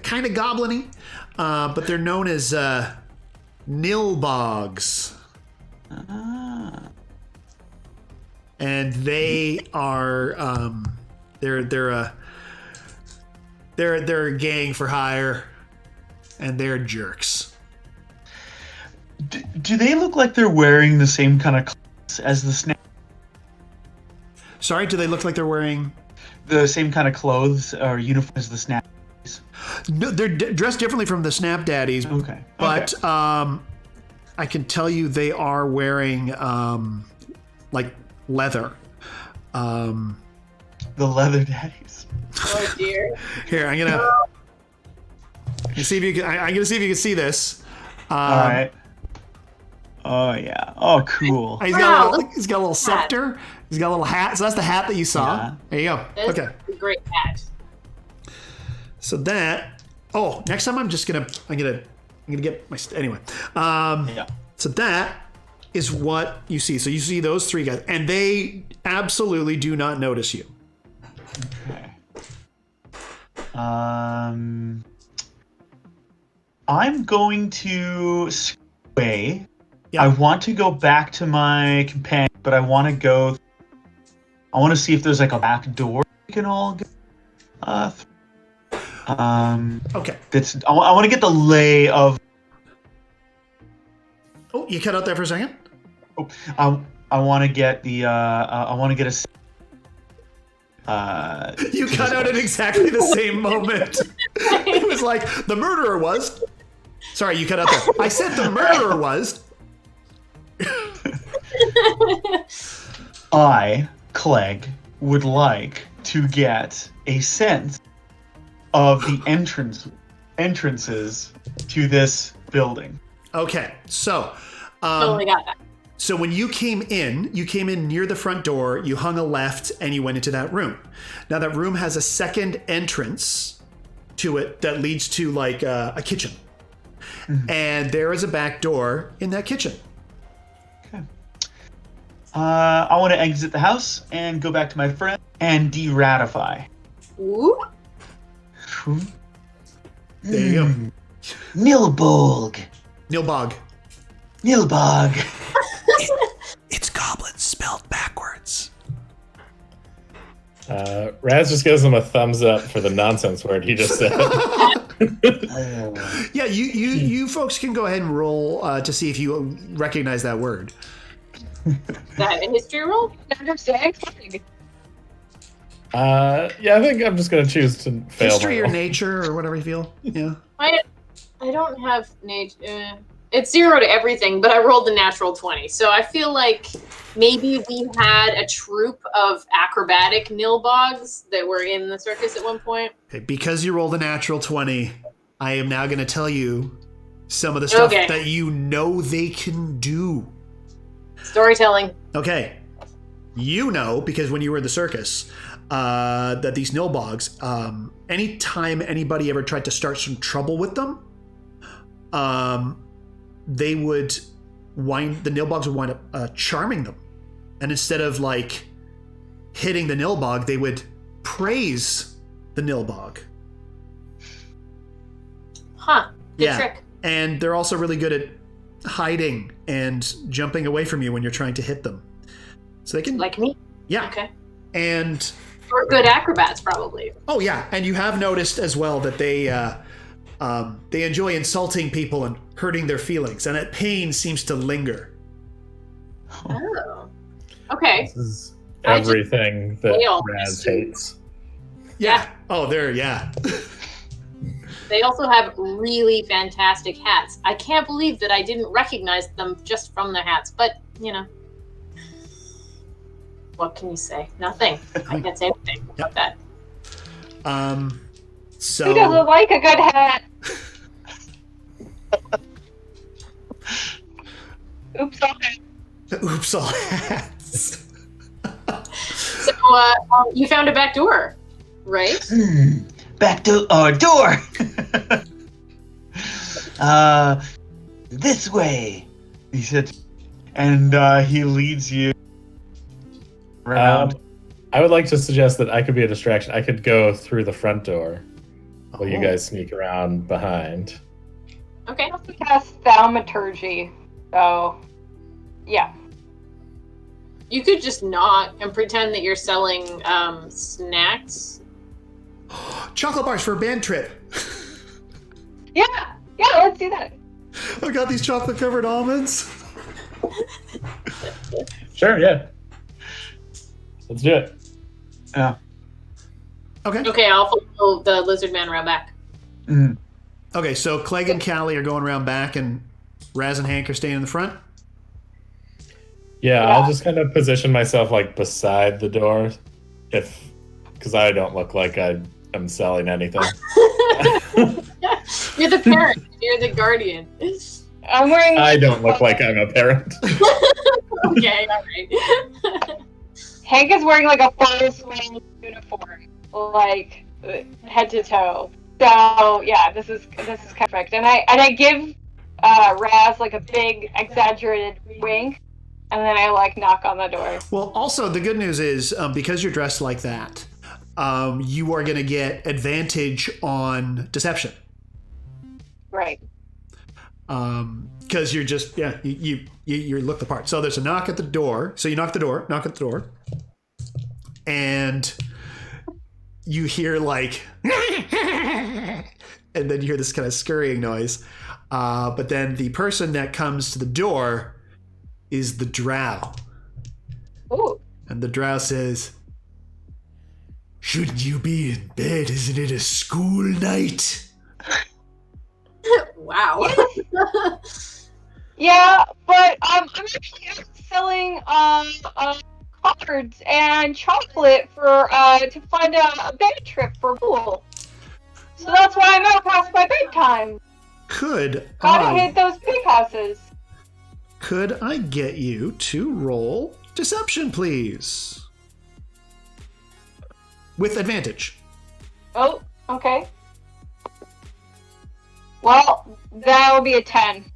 kind of goblin-y, but they're known as nilbogs. And they are they're a gang for hire, and they're jerks. Do they look like they're wearing the same kind of clothes as the snap? Sorry, do they look like they're wearing the same kind of clothes or uniform as the Snap Daddies? No, they're dressed differently from the Snap Daddies. Okay. But I can tell you they are wearing like leather. The Leather Daddies. Oh dear. Here, I'm gonna see if you can. I'm gonna see if you can see this. All right. Oh yeah. Oh cool. He's got a little scepter. He's got a little hat. So that's the hat that you saw. Yeah. There you go. That's Okay. a great hat. So that. Oh, next time I'm gonna get my anyway. Yeah. So that is what you see. So you see those three guys, and they absolutely do not notice you. Okay. I'm going to sway. Yeah. I want to go back to my companion, but I want to see if there's like a back door we can all go through. Okay. I want to get the lay of. Oh, you cut out there for a second? Oh, I want to get the. I want to get a. You cut out at exactly the same moment. It was like, the murderer was. Sorry, you cut out there. I said the murderer was. I, Kleg, would like to get a sense of the entrances to this building. Okay, so. Totally got that. So when you came in near the front door, you hung a left, and you went into that room. Now that room has a second entrance to it that leads to like a kitchen. Mm-hmm. And there is a back door in that kitchen. Okay. I want to exit the house and go back to my friend and de-ratify. Ooh. There you go. Nilbog. Nilbog. It's goblin spelled backwards. Razz just gives him a thumbs up for the nonsense word he just said. Yeah, you folks can go ahead and roll to see if you recognize that word. Is that a history roll? Yeah, I think I'm just gonna choose to fail. History or nature or whatever you feel. Yeah. I don't have nature. It's 0 to everything, but I rolled a natural 20. So I feel like maybe we had a troupe of acrobatic nilbogs that were in the circus at one point. Okay, because you rolled a natural 20, I am now going to tell you some of the stuff that you know they can do. Storytelling. Okay. You know, because when you were in the circus, that these nilbogs, anytime anybody ever tried to start some trouble with them, the nilbogs would wind up charming them. And instead of like hitting the nilbog, they would praise the nilbog. Huh. Good trick. And they're also really good at hiding and jumping away from you when you're trying to hit them. So they can... Like me? Yeah. Okay. And... Or good acrobats, probably. Oh, yeah. And you have noticed as well that they enjoy insulting people and hurting their feelings, and that pain seems to linger. Oh. Okay. This is everything that Razz hates. Yeah. Oh, yeah. They also have really fantastic hats. I can't believe that I didn't recognize them just from their hats, but, you know. What can you say? Nothing. I can't say anything about that. So... Who doesn't like a good hat? Oops, all hats. Oops, all hats. So, you found a back door, right? Back door. This way, he said, and he leads you around. I would like to suggest that I could be a distraction. I could go through the front door while you guys sneak around behind. Okay. I also cast thaumaturgy, so yeah. You could just knock and pretend that you're selling snacks. Chocolate bars for a band trip. Yeah, let's do that. I've got these chocolate covered almonds. Sure, yeah. Let's do it. Yeah. Okay, I'll follow the lizard man around back. Mm. Okay, so Clegg and Callie are going around back, and Razz and Hank are staying in the front? Yeah, I'll just kind of position myself like beside the door, because I don't look like I'm selling anything. You're the parent. You're the guardian. I'm wearing. I don't look like I'm a parent. Okay, all right. Hank is wearing like a full swing uniform, like head to toe. So yeah, this is perfect. And I give Razz like a big exaggerated wink, and then I like knock on the door. Well, also the good news is because you're dressed like that, you are going to get advantage on deception. Right. Because you're just you look the part. So there's a knock at the door. So you knock at the door, and you hear like and then you hear this kind of scurrying noise. But then the person that comes to the door is the drow. Ooh. And the drow says, "Shouldn't you be in bed? Isn't it a school night?" Wow. Yeah, but I'm actually selling cards and chocolate for to find a bed trip for pool. So that's why I'm out past my bedtime. Gotta hit those big houses. Could I get you to roll deception, please? With advantage. Oh, okay. Well, that'll be a 10.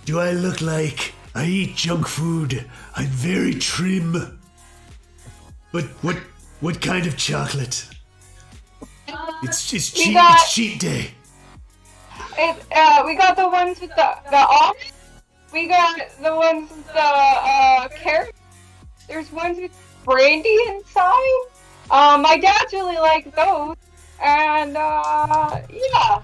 Do I look like I eat junk food? I'm very trim. But what kind of chocolate? It's cheat day. We got the ones with the almonds. We got the ones with the carrot. There's ones with brandy inside. My dad's really like those. And yeah.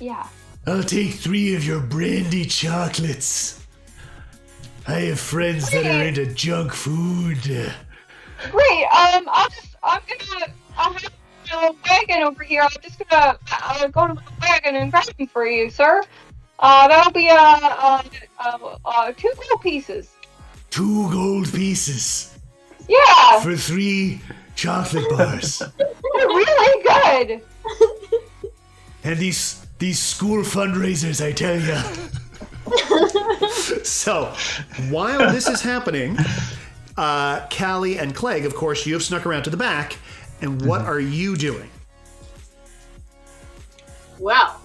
Yeah. I'll take 3 of your brandy chocolates. I have friends that are into junk food. Great. I'll have my wagon over here. I'm just gonna go to my wagon and grab them for you, sir. That'll be 2 gold pieces. 2 gold pieces. Yeah. For 3 chocolate bars. They're really good. And these school fundraisers, I tell ya. So, while this is happening, Callie and Kleg, of course, you have snuck around to the back. And what are you doing? Well,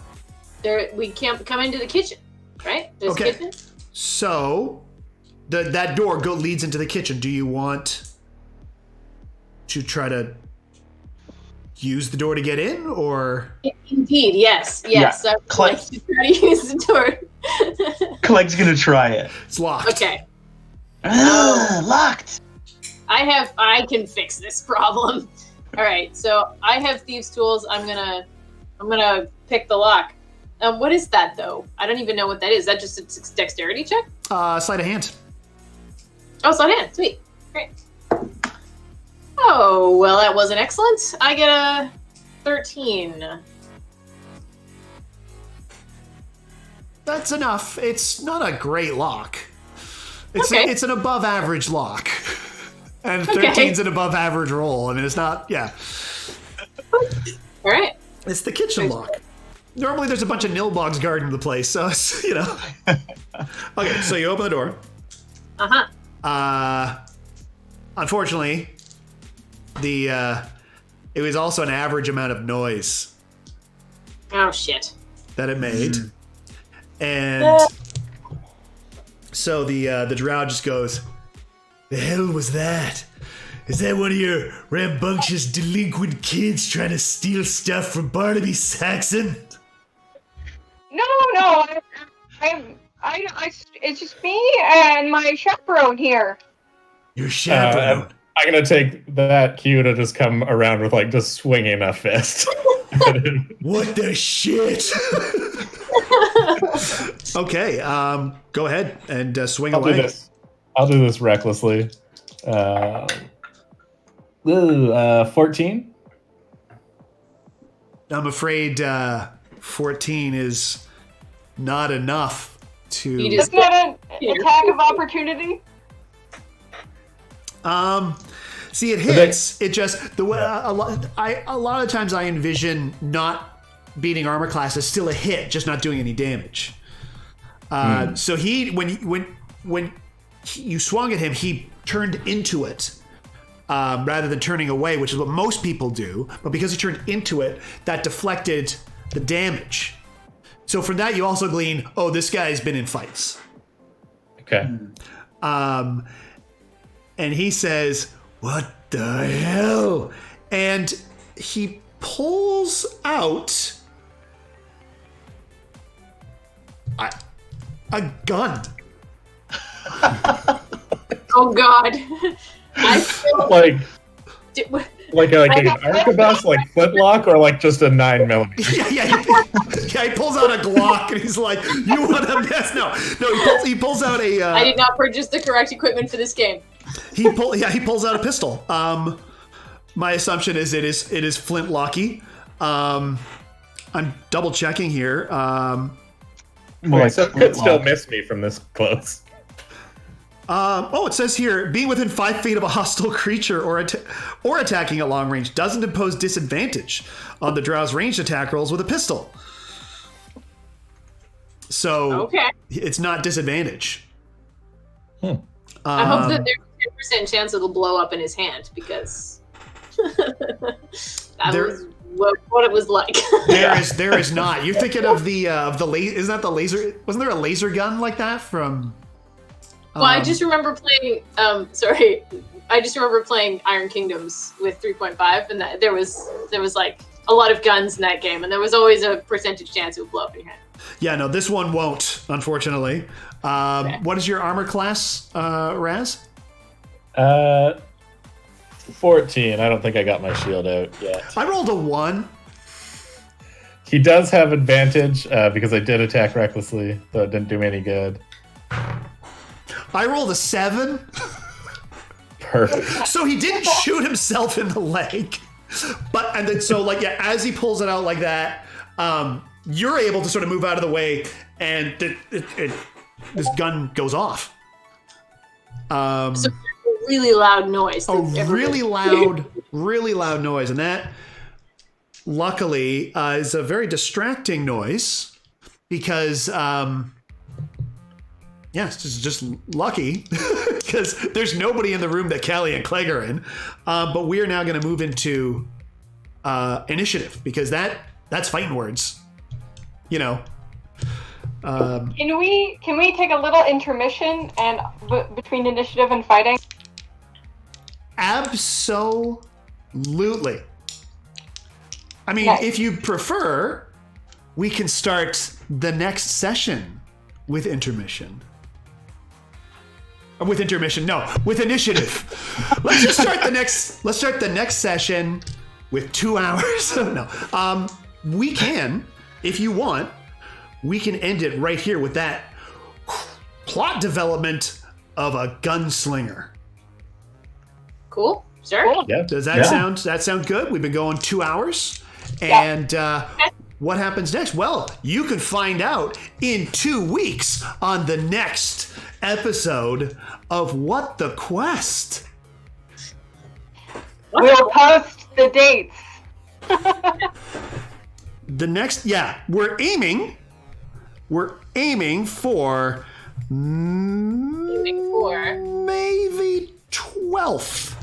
we can't come into the kitchen, right? There's Okay. a kitchen? So, that door leads into the kitchen. Do you want to try to use the door to get in, or? Indeed, yes. Yeah. I would like to try to use the door. Clegg's gonna try it. It's locked. Okay. Locked. I can fix this problem. All right, so I have thieves' tools. I'm gonna pick the lock. What is that though? I don't even know what that is. Is that just a dexterity check? Sleight of hand. Oh, it's on hand. Sweet. Great. Oh, well, that wasn't excellent. I get a 13. That's enough. It's not a great lock. It's an above average lock. And 13's an above average roll. I mean, it's not, yeah. All right. It's the kitchen lock. Normally there's a bunch of nilbogs guarding the place, so it's, you know. Okay, so you open the door. Uh-huh. Unfortunately, it was also an average amount of noise Oh, shit. that it made. And so the drow just goes, "The hell was that? Is that one of your rambunctious delinquent kids trying to steal stuff from Barnaby Saxon?" No. It's just me and my chaperone here. Your chaperone. I'm gonna take that cue to just come around with like just swinging a fist. What the shit? Okay, go ahead and swing away. I'll do this recklessly. 14? I'm afraid 14 is not enough to. Is that an attack of opportunity? See, it hits. It just the way a lot of times I envision not beating armor class as still a hit, just not doing any damage. So when you swung at him, he turned into it rather than turning away, which is what most people do. But because he turned into it, that deflected the damage. So from that, you also glean, oh, this guy's been in fights. Okay. And he says, "What the hell?" And he pulls out a gun. Oh God. I feel like an arquebus, like flintlock, or like just a 9mm. Yeah. He pulls out a Glock and he's like, "You want a mess?" No. He pulls out a. I did not purchase the correct equipment for this game. He pulls out a pistol. My assumption is it is flintlocky. I'm double checking here. So it could still miss me from this close. It says here, being within 5 feet of a hostile creature or attacking at long range doesn't impose disadvantage on the Drow's ranged attack rolls with a pistol. So it's not disadvantage. I hope that there's a 10% chance it'll blow up in his hand, because that was what it was like. There is not. You're thinking of the laser. Isn't that the laser? Wasn't there a laser gun like that from? Well, I just remember playing. I just remember playing Iron Kingdoms with 3.5, and that there was like a lot of guns in that game, and there was always a percentage chance it would blow up in your hand. Yeah, no, this one won't, unfortunately. What is your armor class, Razz? 14. I don't think I got my shield out yet. I rolled a 1. He does have advantage because I did attack recklessly, though it didn't do me any good. I rolled a 7. Perfect. So he didn't shoot himself in the leg, as he pulls it out like that, you're able to sort of move out of the way, and this gun goes off. So a really loud noise. Really loud noise, and that luckily is a very distracting noise because. It's just lucky because there's nobody in the room that Callie and Kleg are in. But we are now going to move into initiative because that's fighting words. Can we take a little intermission and between initiative and fighting? Absolutely. I mean, nice. If you prefer, we can start the next session with intermission. With intermission, no, with initiative. Let's start the next session with 2 hours. No, we can, if you want, we can end it right here with that plot development of a gunslinger. Cool. Sure. Yeah. Does that sound good? We've been going 2 hours, and what happens next? Well, you can find out in 2 weeks on the next episode of What the Quest. We'll post the dates. The next, we're aiming for maybe 12th,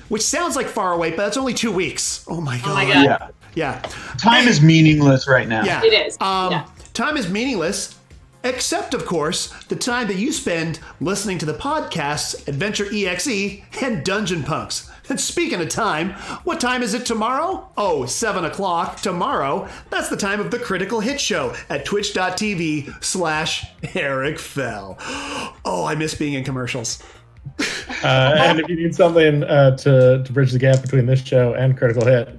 which sounds like far away, but that's only 2 weeks. Oh my god. Yeah. Time is meaningless right now. Yeah. It is. Time is meaningless, except, of course, the time that you spend listening to the podcasts Adventure.exe and Dungeon Punks. And speaking of time, what time is it tomorrow? 7 o'clock tomorrow. That's the time of the Critical Hit Show at twitch.tv/Eric Fell. Oh, I miss being in commercials. And if you need something to bridge the gap between this show and Critical Hit,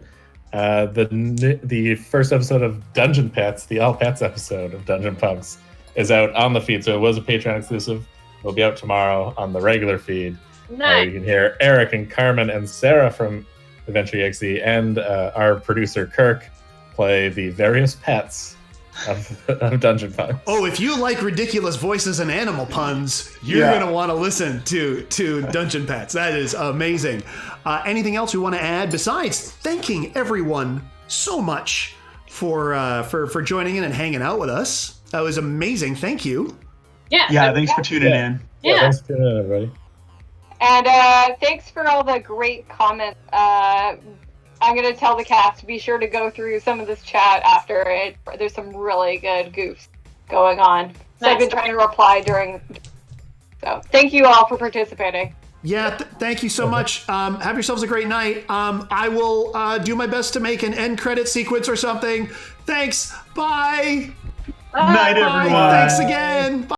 the first episode of Dungeon Pets, the All Pets episode of Dungeon Punks, is out on the feed. So it was a Patreon exclusive. It'll be out tomorrow on the regular feed. Nice. You can hear Eric and Carmin and Sarah from Adventure.exe and our producer Kirk play the various pets of Dungeon Punks. Oh, if you like ridiculous voices and animal puns, you're going to want to listen to Dungeon Pets. That is amazing. Anything else we want to add besides thanking everyone so much for joining in and hanging out with us? That was amazing. Thank you. Yeah. Thanks for tuning in. Yeah. Thanks for tuning in, everybody. And thanks for all the great comments. I'm going to tell the cast to be sure to go through some of this chat after it. There's some really good goofs going on. So I've been trying to reply during. So thank you all for participating. Yeah, thank you so much. Have yourselves a great night. I will do my best to make an end credit sequence or something. Thanks. Bye. Night, everyone. Thanks again. Bye.